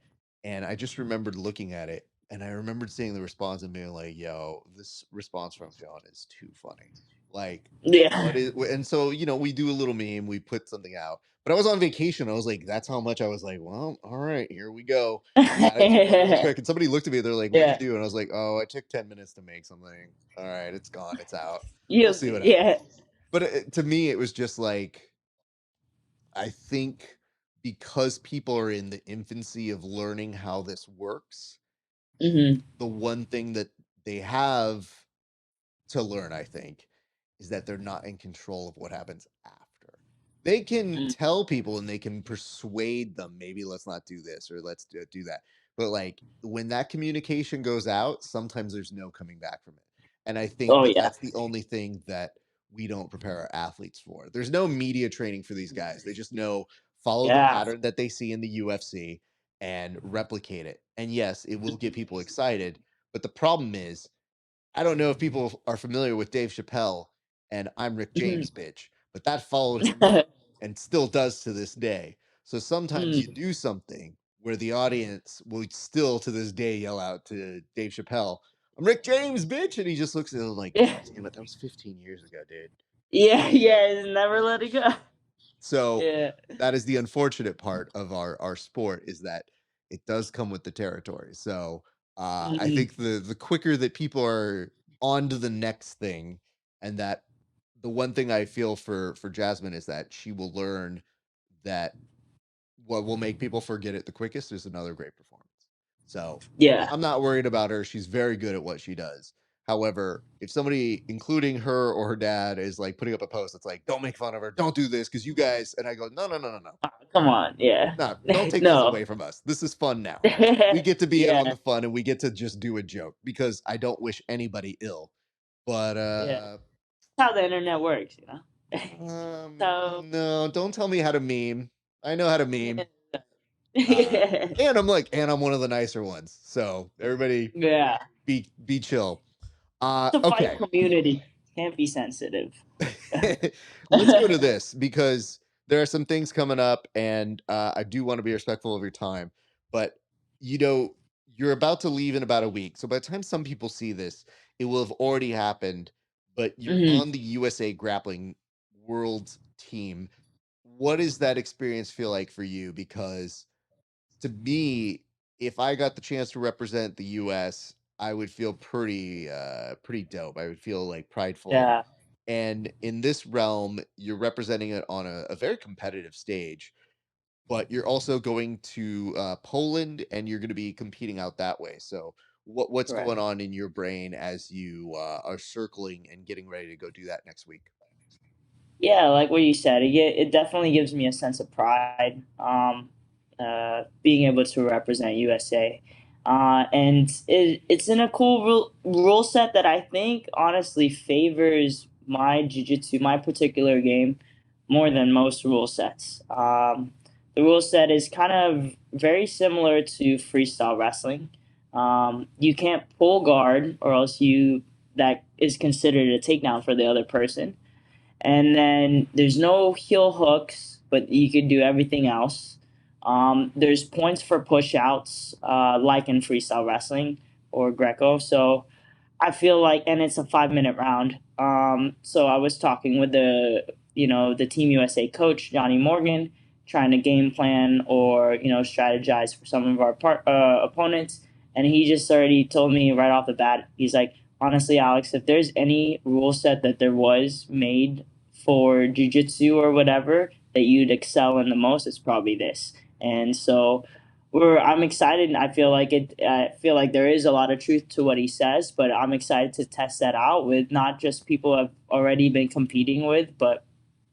And I just remembered looking at it and I remembered seeing the response and being like, yo, this response from John is too funny. Like, Yeah. what is, and so, we do a little meme, we put something out. But I was on vacation. I was like, that's how much I was like, well, all right, here we go. Got it together really quick. And somebody looked at me, they're like, what'd you Yeah. do? And I was like, oh, I took 10 minutes to make something. All right, it's gone, it's out. We'll see what happens. Yeah. But to me, it was just like, I think because people are in the infancy of learning how this works, Hmm. the one thing that they have to learn, I think, is that they're not in control of what happens after. They can tell people and they can persuade them, maybe let's not do this or let's do that. But like when that communication goes out, sometimes there's no coming back from it. And I think Oh that yeah. that's the only thing that we don't prepare our athletes for. There's no media training for these guys. They just know follow the Yeah. pattern that they see in the UFC and replicate it. And yes, it will get people excited. But the problem is I don't know if people are familiar with Dave Chappelle and I'm Rick Mhm. James, bitch, but that followed him and still does to this day. So sometimes you Mm. do something where the audience will still to this day yell out to Dave Chappelle, I'm Rick James, bitch. And he just looks at him like, God Yeah. damn it, that was 15 years ago, dude. Yeah. And Yeah. It's never let it go. so Yeah. that is the unfortunate part of our sport is that it does come with the territory. So I Mhm. think the quicker that people are on to the next thing, and that the one thing I feel for Jasmine is that she will learn that what will make people forget it the quickest is another great performance. So Yeah. I'm not worried about her. She's very good at what she does. However, if somebody, including her or her dad, is like putting up a post that's like, "Don't make fun of her, don't do this," because you guys, and I go, "No, no, no, no, no, Come on. Yeah. no, don't take this No. away from us. This is fun now. We get to be in on Yeah. the fun, and we get to just do a joke because I don't wish anybody ill. But Yeah. That's how the internet works. So. no, don't tell me how to meme. I know how to meme. Yeah. And I'm one of the nicer ones. So everybody Yeah. be chill. It's a fight Okay. community. Can't be sensitive. Let's go to this because there are some things coming up, and I do want to be respectful of your time. But you know, you're about to leave in about a week, so by the time some people see this, it will have already happened. But you're Hmm. on the USA Grappling World team. What does that experience feel like for you? Because to me, if I got the chance to represent the US, I would feel pretty dope. I would feel like prideful. Yeah. And in this realm, you're representing it on a very competitive stage, but you're also going to Poland and you're going to be competing out that way. So what's Correct. going on in your brain as you are circling and getting ready to go do that next week? Yeah, like what you said, it definitely gives me a sense of pride, being able to represent USA. And it's in a cool rule set that I think honestly favors my jiu-jitsu, my particular game, more than most rule sets. The rule set is kind of very similar to freestyle wrestling. You can't pull guard, or else that is considered a takedown for the other person. And then there's no heel hooks, but you can do everything else. There's points for push outs, like in freestyle wrestling or Greco. So I feel like, and it's a 5 minute round. So I was talking with the Team USA coach, Johnny Morgan, trying to game plan or, strategize for some of our opponents. And he just already told me right off the bat, he's like, honestly, Alex, if there's any rule set that there was made for jujitsu or whatever that you'd excel in the most, it's probably this. And so I'm excited. I feel like there is a lot of truth to what he says, but I'm excited to test that out with not just people I've already been competing with, but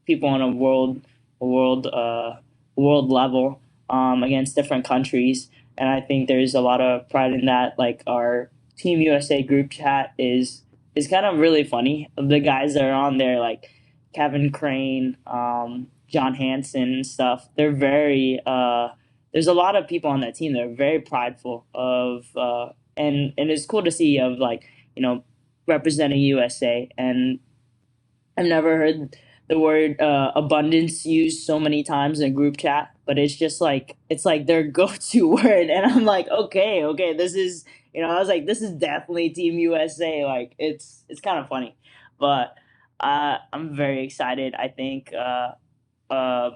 people on a world level, against different countries. And I think there's a lot of pride in that. Like our Team USA group chat is kind of really funny. The guys that are on there, like Kevin Crane, John Hansen, and stuff. They're very there's a lot of people on that team that are very prideful of, and it's cool to see of, like, representing USA. And I've never heard the word abundance used so many times in a group chat, but it's like their go-to word, and I'm like, okay, this is, I was like, this is definitely Team USA. Like it's kind of funny, but I'm very excited. I think uh,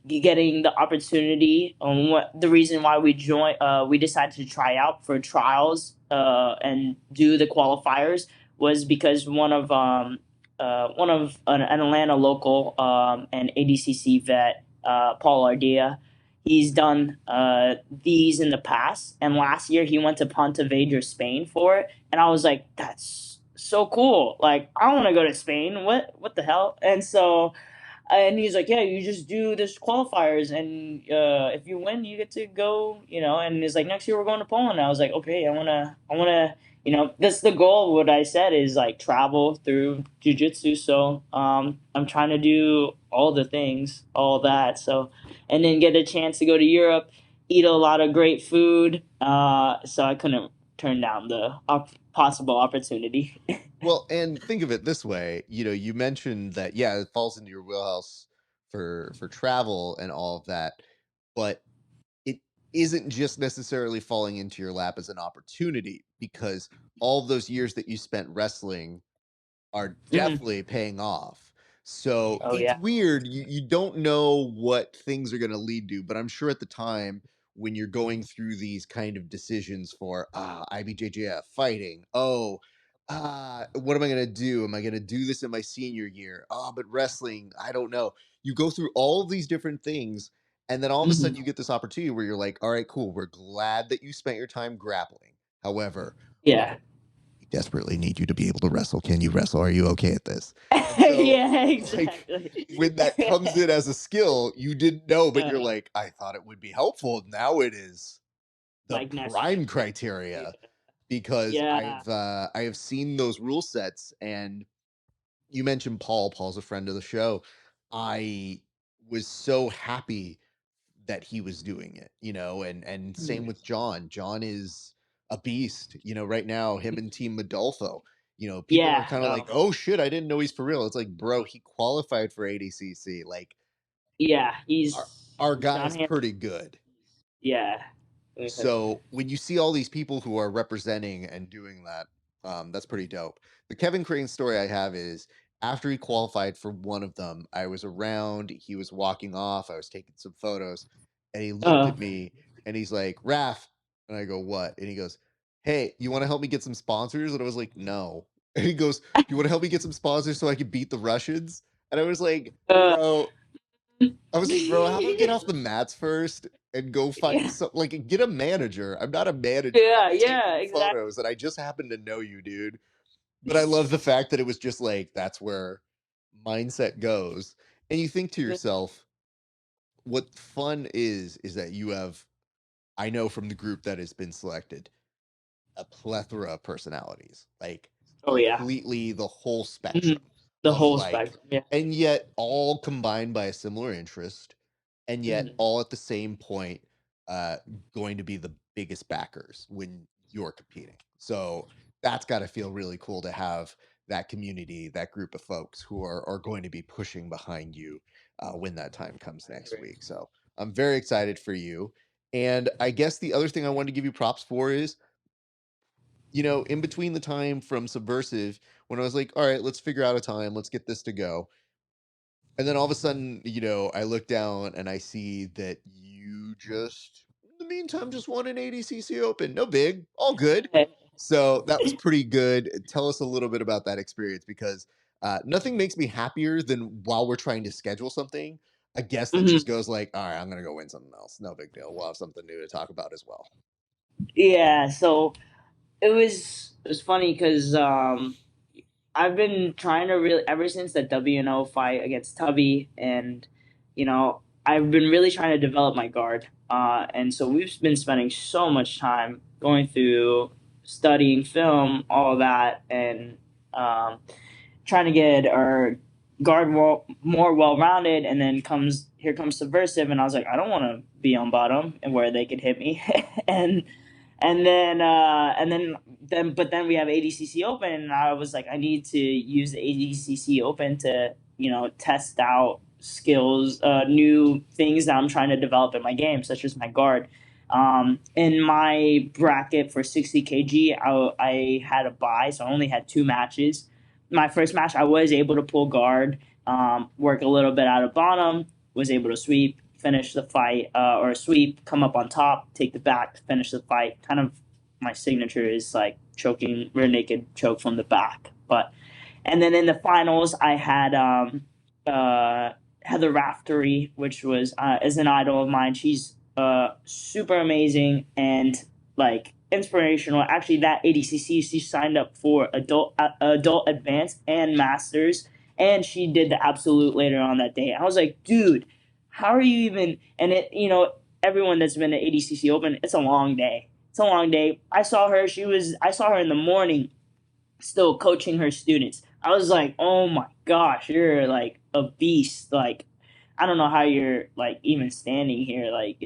getting the opportunity, what the reason why we decided to try out for trials and do the qualifiers was because one of an Atlanta local, and ADCC vet, Paul Ardea. He's done these in the past, and last year he went to Pontevedra, Spain for it, and I was like, "That's so cool! Like, I want to go to Spain. What the hell?" And he's like, "Yeah, you just do this qualifiers, and if you win, you get to go." And he's like, "Next year we're going to Poland." I was like, "Okay, I wanna, that's the goal." What I said is like travel through jujitsu. So I'm trying to do all the things, all that. So, and then get a chance to go to Europe, eat a lot of great food. So I couldn't turn down the possible opportunity. Well, and think of it this way, you mentioned that yeah, it falls into your wheelhouse for travel and all of that, but it isn't just necessarily falling into your lap as an opportunity because all those years that you spent wrestling are Hmm. definitely paying off. So Oh it's yeah. weird. You don't know what things are going to lead to, but I'm sure at the time when you're going through these kind of decisions for IBJJF fighting, what am I going to do? Am I going to do this in my senior year? Oh, but wrestling, I don't know. You go through all of these different things, and then all of a sudden Hmm. you get this opportunity where you're like, all right, cool. We're glad that you spent your time grappling. However, Yeah. we desperately need you to be able to wrestle. Can you wrestle? Are you okay at this? And so, Yeah, like, exactly. when that comes in as a skill, you didn't know, but you're uh, like, I thought it would be helpful. Now it is the like prime necessary. criteria because Yeah. I have seen those rule sets, and you mentioned Paul. Paul's a friend of the show. I was so happy that he was doing it, and same Mhm. with John. John is a beast, right now, him and Team Adolfo. People are Yeah. kind of like, oh shit, I didn't know he's for real. It's like, bro, he qualified for ADCC. Like, Yeah, Our our he's down guy's here. pretty good. Yeah. So when you see all these people who are representing and doing that, that's pretty dope. The Kevin Crane story I have is after he qualified for one of them, I was around, he was walking off, I was taking some photos, and he looked at Oh. me and he's like, Raf. And I go, what? And he goes, hey, you want to help me get some sponsors? And I was like, no. And he goes, do you want to help me get some sponsors so I can beat the Russians? And I was like, Uh, bro, bro, how about get off the mats first and go find yeah, some, like, get a manager. I'm not a manager. yeah, I'm taking yeah, exactly. photos, and I just happen to know you, dude. But I love the fact that it was just like that's where mindset goes, and you think to yourself, what fun is that you have. I know from the group that has been selected, a plethora of personalities, like Oh yeah. completely the whole Mhm. spectrum The of whole like, spectrum. Yeah. and yet all combined by a similar interest, and yet Mhm. all at the same point, uh, going to be the biggest backers when you're competing. So that's got to feel really cool to have that community, that group of folks who are going to be pushing behind you when that time comes I next agree. week. So I'm very excited for you. And I guess the other thing I wanted to give you props for is, in between the time from Subversive, when I was like, all right, let's figure out a time, let's get this to go. And then all of a sudden, I look down and I see that you just, in the meantime, just won an ADCC Open. No big, all good. So that was pretty good. Tell us a little bit about that experience because nothing makes me happier than while we're trying to schedule something, a guest that just Mhm. goes like, all right, I'm going to go win something else. No big deal. We'll have something new to talk about as well. Yeah. So it was funny because I've been trying to really ever since the WNO fight against Tubby, and I've been really trying to develop my guard. And so we've been spending so much time going through studying film, all of that, and um, trying to get our guard more well rounded. And then comes Subversive, and I was like, I don't want to be on bottom and where they could hit me, and but then we have ADCC Open, and I was like, I need to use the ADCC Open to test out skills, new things that I'm trying to develop in my game, such as my guard. In my bracket for 60 kg, I had a bye, so I only had 2 matches. My first match, I was able to pull guard, work a little bit out of bottom, was able to sweep, finish the fight, or sweep, come up on top, take the back, finish the fight. Kind of my signature is like choking, rear naked choke from the back. But and then in the finals, I had Heather Raftery, which was is an idol of mine. She's super amazing and like inspirational. Actually, that ADCC she signed up for adult advanced and masters, and she did the absolute later on that day. I was like, dude, how are you even? And everyone that's been to ADCC Open, it's a long day. It's a long day. I saw her in the morning still coaching her students. I was like, oh my gosh, you're like a beast. Like, I don't know how you're like even standing here. Like,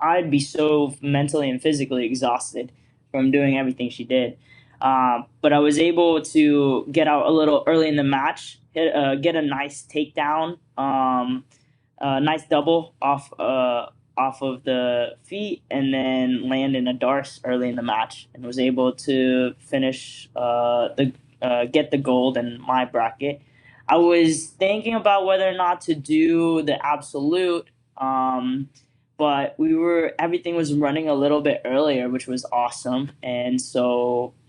I'd be so mentally and physically exhausted from doing everything she did. But I was able to get out a little early in the match, get a nice takedown, nice double off of the feet, and then land in a darce early in the match, and was able to finish the get the gold in my bracket. I was thinking about whether or not to do the absolute, but everything was running a little bit earlier, which was awesome, and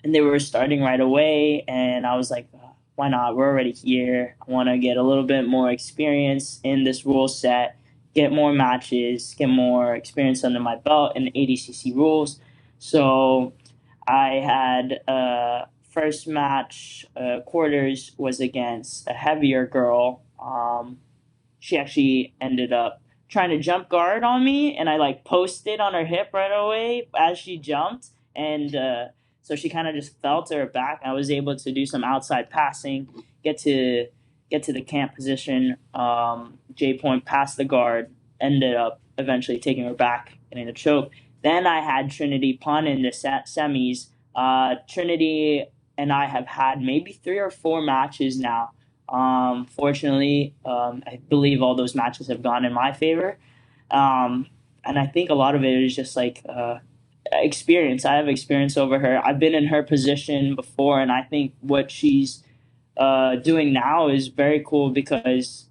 they were starting right away, and I was like, why not? We're already here. I want to get a little bit more experience in this rule set, get more matches, get more experience under my belt in ADCC rules. So I had first match quarters was against a heavier girl. She actually ended up trying to jump guard on me, and I like posted on her hip right away as she jumped, and so she kind of just fell to her back. I was able to do some outside passing, get to the camp position, J point past the guard, ended up eventually taking her back, getting the choke. Then I had Trinity Pun in the semis. Trinity and I have had maybe 3 or 4 matches now. Fortunately, I believe all those matches have gone in my favor. Um, and I think a lot of it is just like experience. I have experience over her. I've been in her position before, and I think what she's doing now is very cool because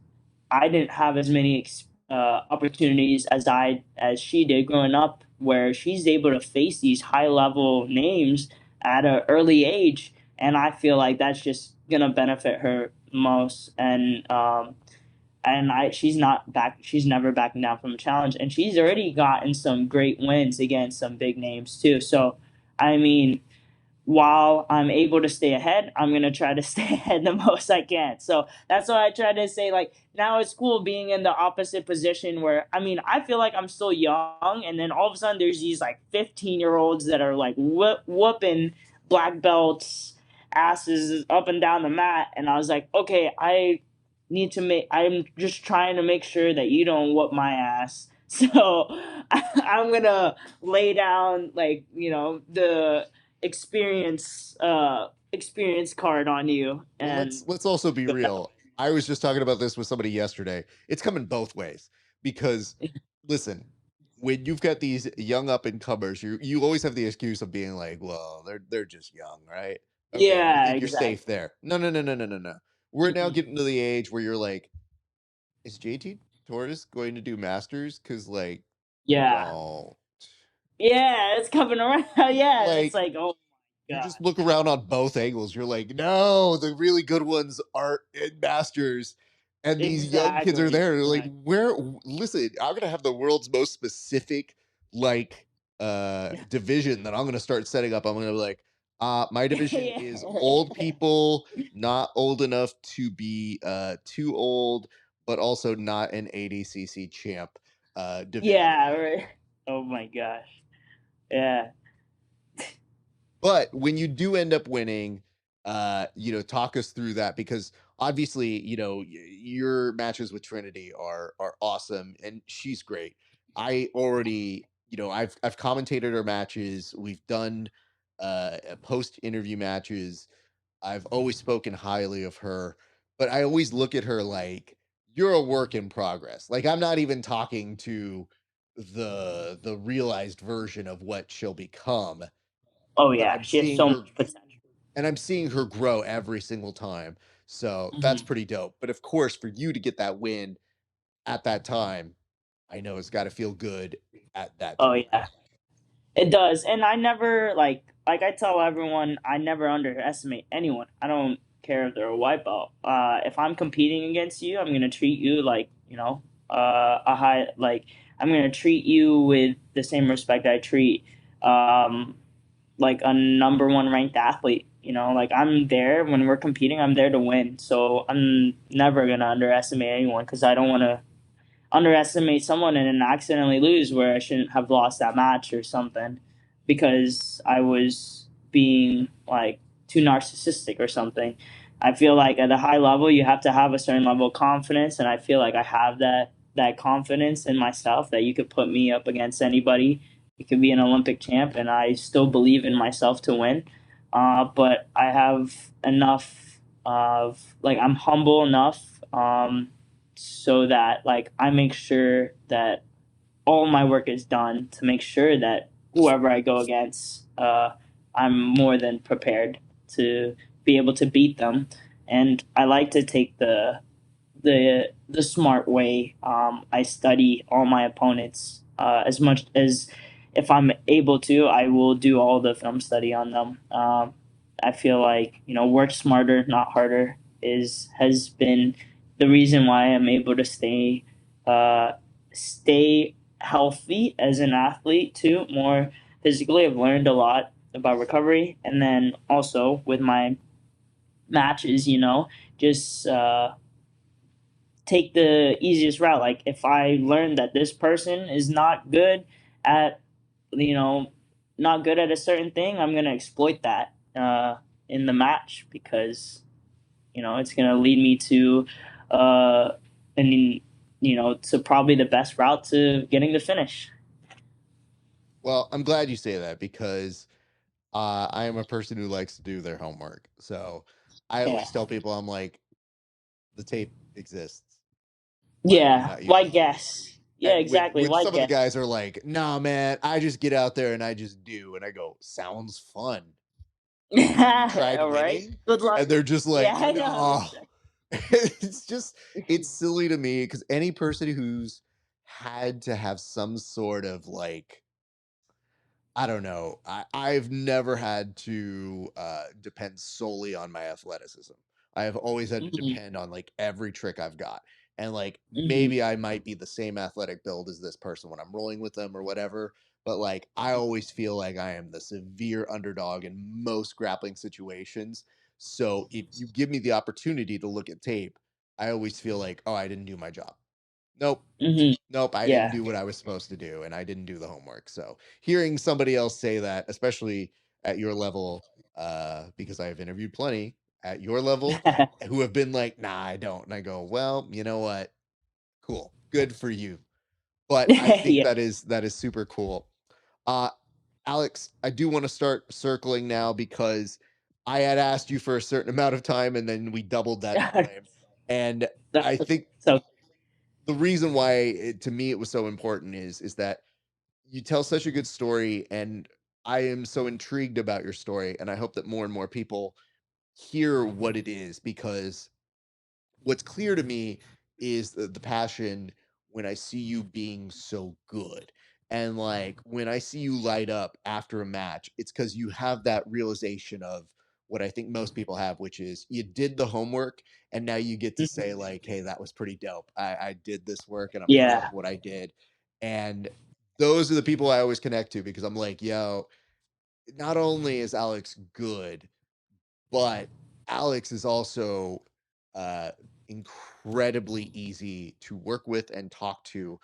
I didn't have as many opportunities as she did growing up, where she's able to face these high level names at an early age, and I feel like that's just gonna benefit her most. And she's not back. She's never backing down from a challenge, and she's already gotten some great wins against some big names too. So, I mean, while I'm able to stay ahead, I'm gonna try to stay ahead the most I can. So that's why I try to say, like, now it's cool being in the opposite position where I mean I feel like I'm still young, and then all of a sudden there's these like 15-year-olds that are like whooping black belts asses up and down the mat, and I was like, okay, I'm just trying to make sure that you don't whoop my ass. So I'm gonna lay down like the experience card on you. Well, And let's also be real. I was just talking about this with somebody yesterday. It's coming both ways because listen, when you've got these young up and comers, you always have the excuse of being like, well, they're just young, right? Okay, you yeah, think you're safe exactly. there. No, no, no, no, no, no, no. We're now Mhm. getting to the age where you're like, is JT Torres going to do masters? Cause like, Yeah, don't. yeah, it's coming around. Yeah, it's Like like, oh my you god. just look around on both angles. You're like, no, the really good ones are in masters, and these young kids are Exactly, there. They're like, exactly. where? Listen, I'm gonna have the world's most specific like division that I'm gonna start setting up. I'm gonna be like, my division Yeah. is old people, not old enough to be too old, but also not an ADCC champ division. Yeah, right. Oh my gosh. Yeah. But when you do end up winning, talk us through that because obviously, your matches with Trinity are awesome and she's great. I already, I've commentated her matches. We've done post interview matches. I've always spoken highly of her, but I always look at her like you're a work in progress. Like I'm not even talking to the realized version of what she'll become, Oh but yeah, I'm she has seeing so her much potential. and I'm seeing her grow every single time. So that's Mhm. pretty dope. But of course, for you to get that win at that time, I know it's got to feel good at that Oh time. yeah. It does, and I never like I tell everyone, I never underestimate anyone. I don't care if they're a white belt. If I'm competing against you, I'm gonna treat you like a high like I'm gonna treat you with the same respect I treat um, like a number one ranked athlete. Like I'm there when we're competing. I'm there to win. So I'm never gonna underestimate anyone because I don't want to underestimate someone and then accidentally lose where I shouldn't have lost that match or something because I was being like too narcissistic or something. I feel like at a high level you have to have a certain level of confidence, and I feel like I have that confidence in myself that you could put me up against anybody. You could be an Olympic champ, and I still believe in myself to win. But I have enough of like I'm humble enough so that like I make sure that all my work is done to make sure that whoever I go against, I'm more than prepared to be able to beat them. And I like to take the smart way. I study all my opponents as much as if I'm able to. I will do all the film study on them. I feel like work smarter, not harder, is has been the reason why I'm able to uh, stay healthy as an athlete too. More physically, I've learned a lot about recovery, and then also with my matches, just take the easiest route. Like if I learn that this person is not good at, you know, not good at a certain thing, I'm gonna exploit that in the match because it's gonna lead me to, and to probably the best route to getting the finish. Well, I'm glad you say that because I am a person who likes to do their homework. So I Yeah. always tell people, I'm like, the tape exists. Why Yeah. not Why use it? guess? Yeah, And exactly. when Why some of the guess? guys are like, "Nah, man, I just get out there and I just do," and I go, "Sounds fun. Have you tried All right. winning?" Good luck. And they're just Yeah, like, I know. "No." It's just it's silly to me because any person who's had to have some sort of like I don't know. I've never had to depend solely on my athleticism. I have always had to Mhm, depend on like every trick I've got. And like mhm, maybe I might be the same athletic build as this person when I'm rolling with them or whatever. But like I always feel like I am the severe underdog in most grappling situations. So if you give me the opportunity to look at tape, I always feel like, oh, I didn't do my job. Nope, mhm. nope, I didn't Yeah. do what I was supposed to do and I didn't do the homework. So hearing somebody else say that, especially at your level, because I've interviewed plenty at your level who have been like, nah, I don't. And I go, well, you know what? Cool. Good for you. But I think Yeah. that is super cool. Uh Alex, I do want to start circling now because I had asked you for a certain amount of time and then we doubled that time. And I think So the reason why to me it was so important is that you tell such a good story and I am so intrigued about your story and I hope that more and more people hear what it is because what's clear to me is the passion when I see you being so good. And like when I see you light up after a match, it's because you have that realization of what I think most people have, which is you did the homework and now you get to say, mhm, like, hey, that was pretty dope. I did this work and I'm proud of yeah. what I did. And those are the people I always connect to because I'm like, yo, not only is Alex good, but Alex is also uh, incredibly easy to work with and talk to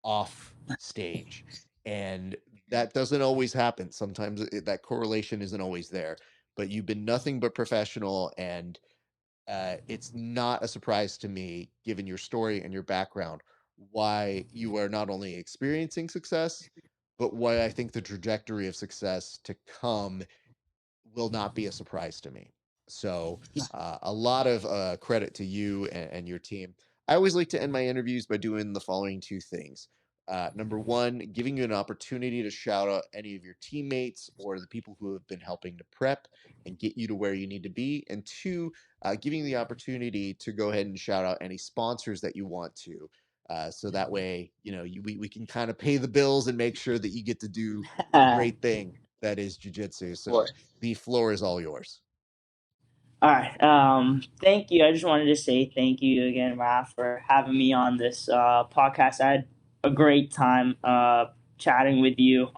off stage. And that doesn't always happen. Sometimes that correlation isn't always there. But you've been nothing but professional, and it's not a surprise to me, given your story and your background, why you are not only experiencing success, but why I think the trajectory of success to come will not be a surprise to me. So, a lot of credit to you and your team. I always like to end my interviews by doing the following two things. Number one, giving you an opportunity to shout out any of your teammates or the people who have been helping to prep and get you to where you need to be. And two, giving you the opportunity to go ahead and shout out any sponsors that you want to. So that way, we can kind of pay the bills and make sure that you get to do the Of great thing that is jujitsu. So course. the floor is all yours. All right. Thank you. I just wanted to say thank you again, Raf, for having me on this podcast. I had a great time chatting with you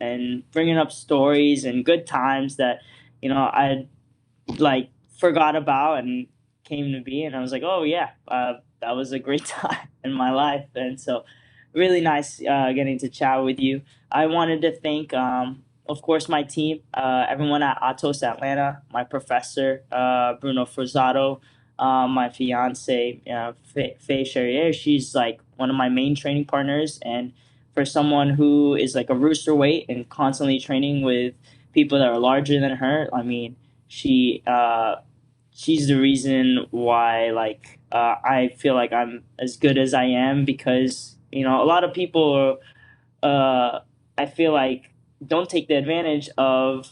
and bringing up stories and good times that I like forgot about and came to be, and I was like, oh yeah, that was a great time in my life. And so really nice getting to chat with you. I wanted to thank of course my team, everyone at Atos Atlanta, my professor Bruno Frazzato, my fiance Faye Charrier. She's like one of my main training partners, and for someone who is like a rooster weight and constantly training with people that are larger than her, I mean, she she's the reason why I feel like I'm as good as I am, because a lot of people I feel like don't take the advantage of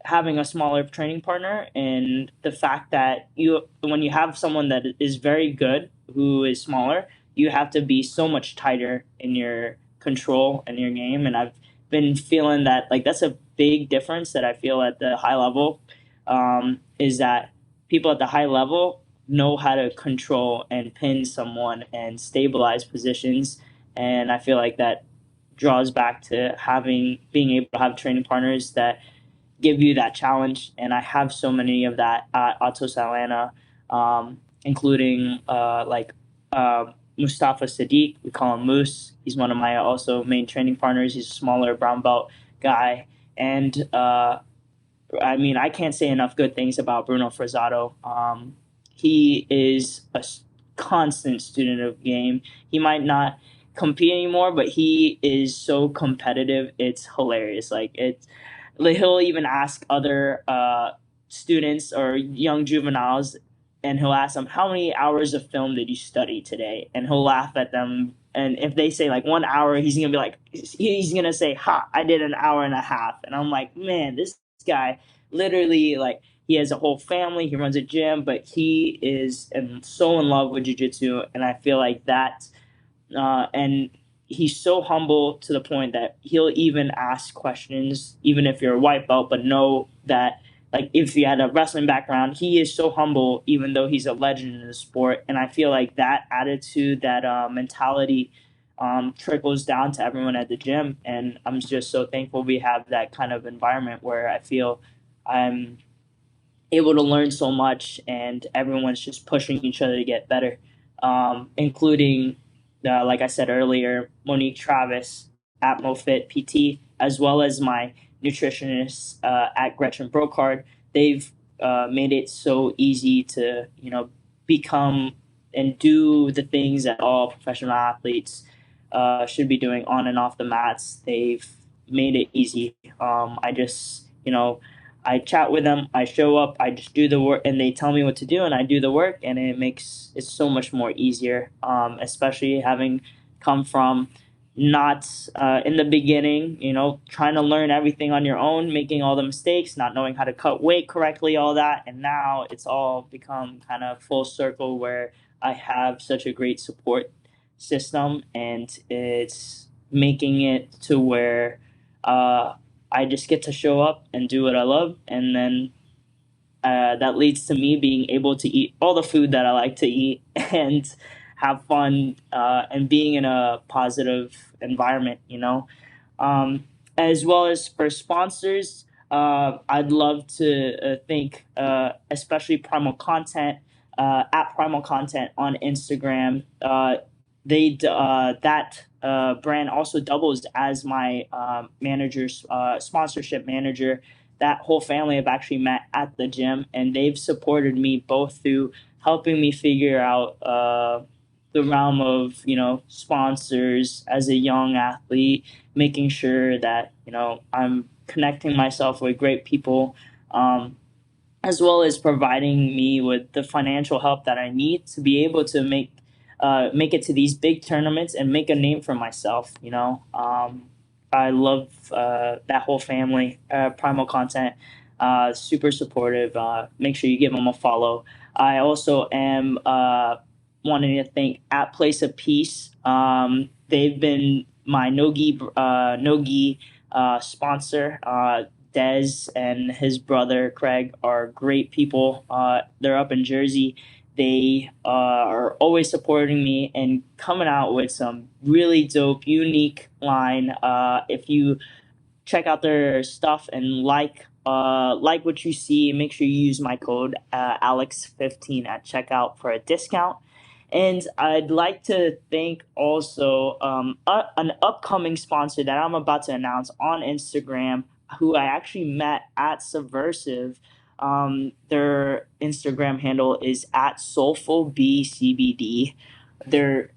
having a smaller training partner, and the fact that when you have someone that is very good who is smaller, you have to be so much tighter in your control and your game. And I've been feeling that like that's a big difference that I feel at the high level, is that people at the high level know how to control and pin someone and stabilize positions. And I feel like that draws back to being able to have training partners that give you that challenge. And I have so many of that at Atos Atlanta, including Mustafa Sadiq. We call him Moose. He's one of my also main training partners. He's a smaller brown belt guy. And I mean, I can't say enough good things about Bruno Frazzato. He is a constant student of game. He might not compete anymore, but he is so competitive. It's hilarious. He'll even ask other students or young juveniles and he'll ask them, how many hours of film did you study today? And he'll laugh at them. And if they say like 1 hour, he's going to be like, he's going to say, ha, I did an hour and a half. And I'm like, man, this guy literally, like, he has a whole family, he runs a gym, but he is so in love with jiu-jitsu. And I feel like that, and he's so humble to the point that he'll even ask questions, even if you're a white belt, but know that, like, if you had a wrestling background, he is so humble, even though he's a legend in the sport. And I feel like that attitude, that mentality, trickles down to everyone at the gym. And I'm just so thankful we have that kind of environment where I feel I'm able to learn so much, and everyone's just pushing each other to get better, including, like I said earlier, Monique Travis at MoFit PT, as well as my nutritionist at Gretchen Brocard. They've made it so easy to, become and do the things that all professional athletes should be doing on and off the mats. They've made it easy. I just, I chat with them, I show up, I just do the work, and they tell me what to do, and I do the work, and it makes it so much more easier. Especially having come from not in the beginning, trying to learn everything on your own, making all the mistakes, not knowing how to cut weight correctly, all that, and now it's all become kind of full circle where I have such a great support system, and it's making it to where. I just get to show up and do what I love, and then that leads to me being able to eat all the food that I like to eat and have fun, and being in a positive environment, as well as for sponsors. I'd love to thank, especially Primal Content, at Primal Content on Instagram. That brand also doubles as my manager's sponsorship manager. That whole family have actually met at the gym, and they've supported me both through helping me figure out the realm of, sponsors as a young athlete, making sure that, I'm connecting myself with great people, as well as providing me with the financial help that I need to be able to make it to these big tournaments and make a name for myself. I love that whole family, Primal Content, super supportive. Make sure you give them a follow. I also am wanting to thank at Place of Peace. They've been my no-gi sponsor. Dez and his brother Craig are great people. They're up in Jersey. They are always supporting me and coming out with some really dope, unique line. If you check out their stuff and like what you see, make sure you use my code ALEX15 at checkout for a discount. And I'd like to thank also an upcoming sponsor that I'm about to announce on Instagram, who I actually met at SUBVERSIV. Their Instagram handle is at SoulfulBCBD. They're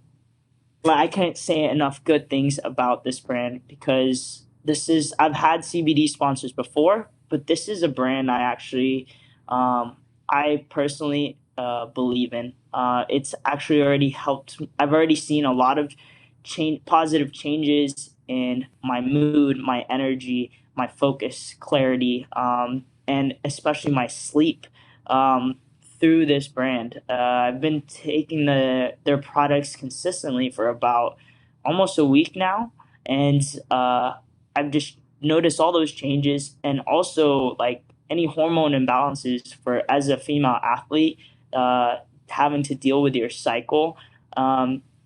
Well, I can't say enough good things about this brand, because I've had CBD sponsors before, but this is a brand I personally believe in. It's actually already helped. I've already seen a lot of positive changes in my mood, my energy, my focus, clarity, and especially my sleep. Through this brand. I've been taking their products consistently for about almost a week now, and I've just noticed all those changes, and also like any hormone imbalances for as a female athlete, having to deal with your cycle.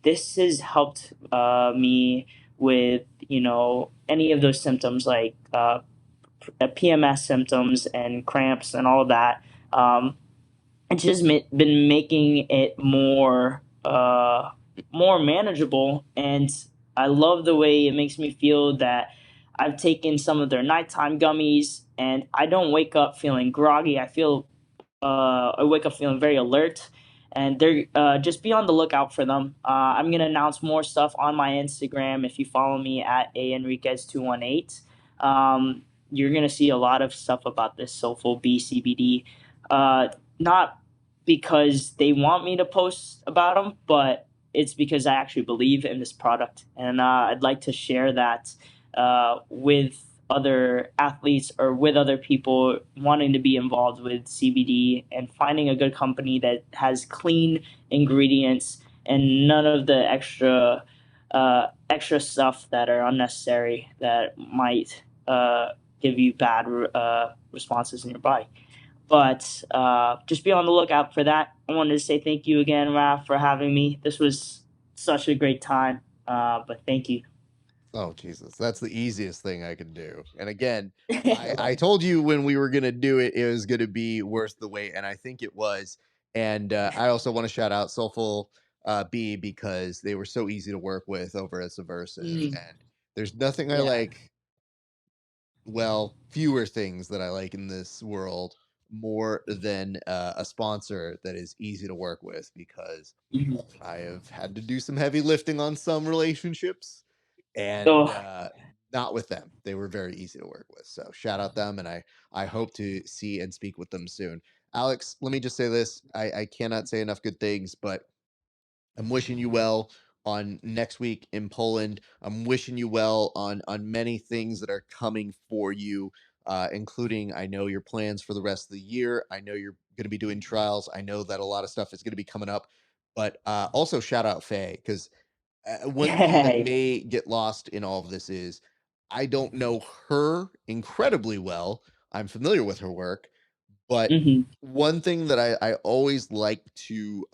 This has helped me with any of those symptoms like PMS symptoms and cramps and all that. It's just been making it more manageable, and I love the way it makes me feel that I've taken some of their nighttime gummies, and I don't wake up feeling groggy. I wake up feeling very alert, and they're just be on the lookout for them. I'm gonna announce more stuff on my Instagram. If you follow me at AEnriquez218, you're gonna see a lot of stuff about this Soulful BCBD. Not because they want me to post about them, but it's because I actually believe in this product, and I'd like to share that with other athletes or with other people wanting to be involved with CBD and finding a good company that has clean ingredients and none of the extra stuff that are unnecessary that might give you bad responses in your body. But just be on the lookout for that. I wanted to say thank you again, Raf, for having me. This was such a great time. But thank you. Oh Jesus, that's the easiest thing I could do. And again, I told you when we were gonna do it, it was gonna be worth the wait, and I think it was. And I also want to shout out Soulful B because they were so easy to work with over at Subversive. Mm, And there's nothing I yeah. like, well, fewer things that I like in this world more than a sponsor that is easy to work with, because Mhm. I have had to do some heavy lifting on some relationships, and Oh, not with them. They were very easy to work with. So shout out them, and I hope to see and speak with them soon. Alex, let me just say this: I cannot say enough good things, but I'm wishing you well on next week in Poland. I'm wishing you well on many things that are coming for you, including, I know, your plans for the rest of the year. I know you're going to be doing trials. I know that a lot of stuff is going to be coming up. But also shout out Faye, because one thing that yay. may get lost in all of this is I don't know her incredibly well. I'm familiar with her work, but Hmm. one thing that I always like to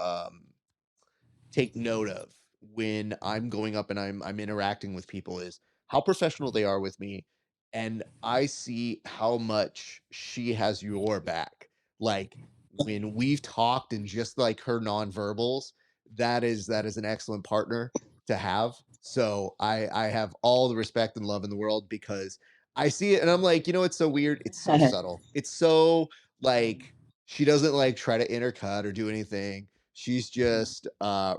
take note of when I'm going up and I'm interacting with people is how professional they are with me, and I see how much she has your back. Like when we've talked and just like her nonverbals, that is an excellent partner to have. So I have all the respect and love in the world, because I see it and I'm like, it's so weird. It's so subtle. It's so like she doesn't like try to intercut or do anything. She's just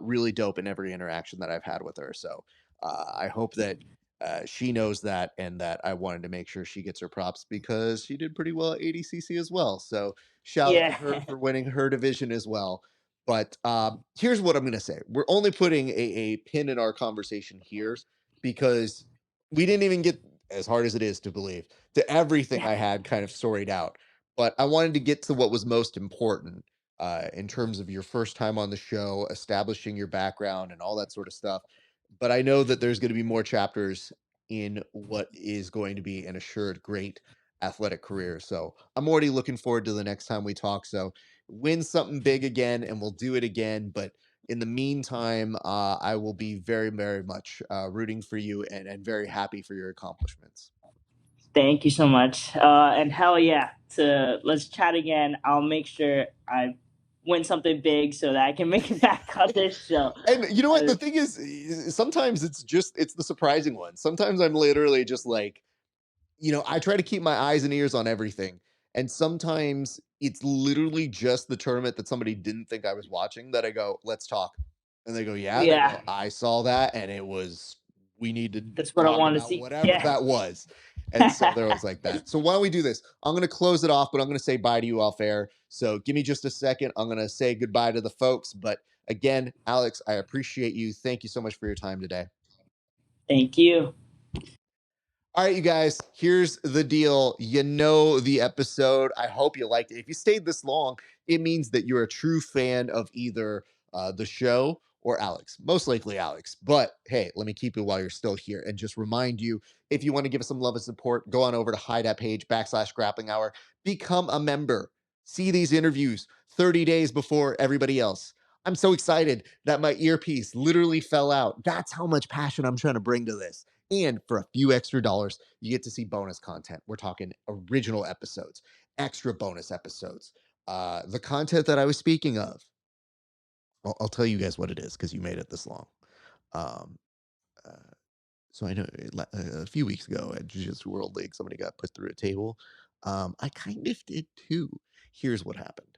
really dope in every interaction that I've had with her. So I hope that she knows that, and that I wanted to make sure she gets her props because she did pretty well at ADCC as well. So shout out to Yeah. her for winning her division as well. But here's what I'm going to say: we're only putting a pin in our conversation here, because we didn't even get, as hard as it is to believe, to everything I had kind of storied out. But I wanted to get to what was most important in terms of your first time on the show, establishing your background and all that sort of stuff. But I know that there's going to be more chapters in what is going to be an assured great athletic career. So I'm already looking forward to the next time we talk. So win something big again, and we'll do it again. But in the meantime, I will be very, very much rooting for you, and very happy for your accomplishments. Thank you so much. And hell yeah, to let's chat again. I'll make sure I win something big so that I can make it back on this show. And you know what? Uh, The thing is, sometimes it's the surprising one. Sometimes I'm literally just like, I try to keep my eyes and ears on everything. And sometimes it's literally just the tournament that somebody didn't think I was watching that I go, let's talk. And they go, yeah. And I yeah, go, I saw that. And it was, we need to that's what I talk want to about see. whatever Yeah. that was. And so there was like that. So why don't we do this? I'm going to close it off, but I'm going to say bye to you off air. So give me just a second. I'm going to say goodbye to the folks. But again, Alex, I appreciate you. Thank you so much for your time today. Thank you. All right, you guys, here's the deal. You know the episode. I hope you liked it. If you stayed this long, it means that you're a true fan of either the show or Alex. Most likely Alex. But hey, let me keep you while you're still here and just remind you, if you want to give us some love and support, go on over to HY.PAGE /grappling hour. Become a member. See these interviews 30 days before everybody else. I'm so excited that my earpiece literally fell out. That's how much passion I'm trying to bring to this. And for a few extra dollars, you get to see bonus content. We're talking original episodes, extra bonus episodes. The content that I was speaking of, I'll tell you guys what it is because you made it this long. Um, uh, so I know a few weeks ago at Jiu Jitsu World League, somebody got put through a table. I kind of did too. Here's what happened.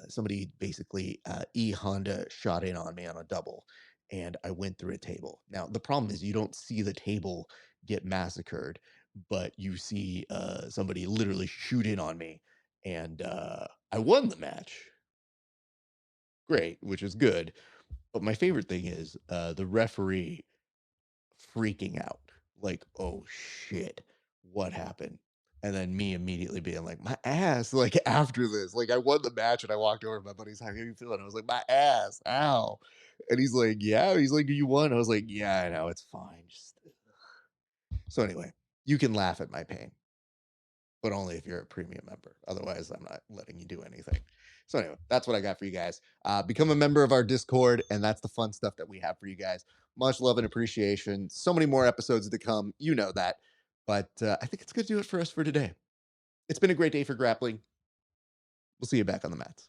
Somebody basically, Honda shot in on me on a double, and I went through a table. Now the problem is you don't see the table get massacred, but you see somebody literally shoot in on me, and I won the match. great, which is good. But my favorite thing is the referee freaking out, like, oh shit, what happened? And then me immediately being like, my ass, like after this, like I won the match and I walked over to my buddy's, how are you feeling? I was like, my ass, ow. And he's like, yeah. He's like, you won. I was like, yeah, I know, it's fine. Just... So anyway, you can laugh at my pain, but only if you're a premium member. Otherwise, I'm not letting you do anything. So anyway, that's what I got for you guys. Become a member of our Discord, and that's the fun stuff that we have for you guys. Much love and appreciation. So many more episodes to come. You know that. But I think it's going to do it for us for today. It's been a great day for grappling. We'll see you back on the mats.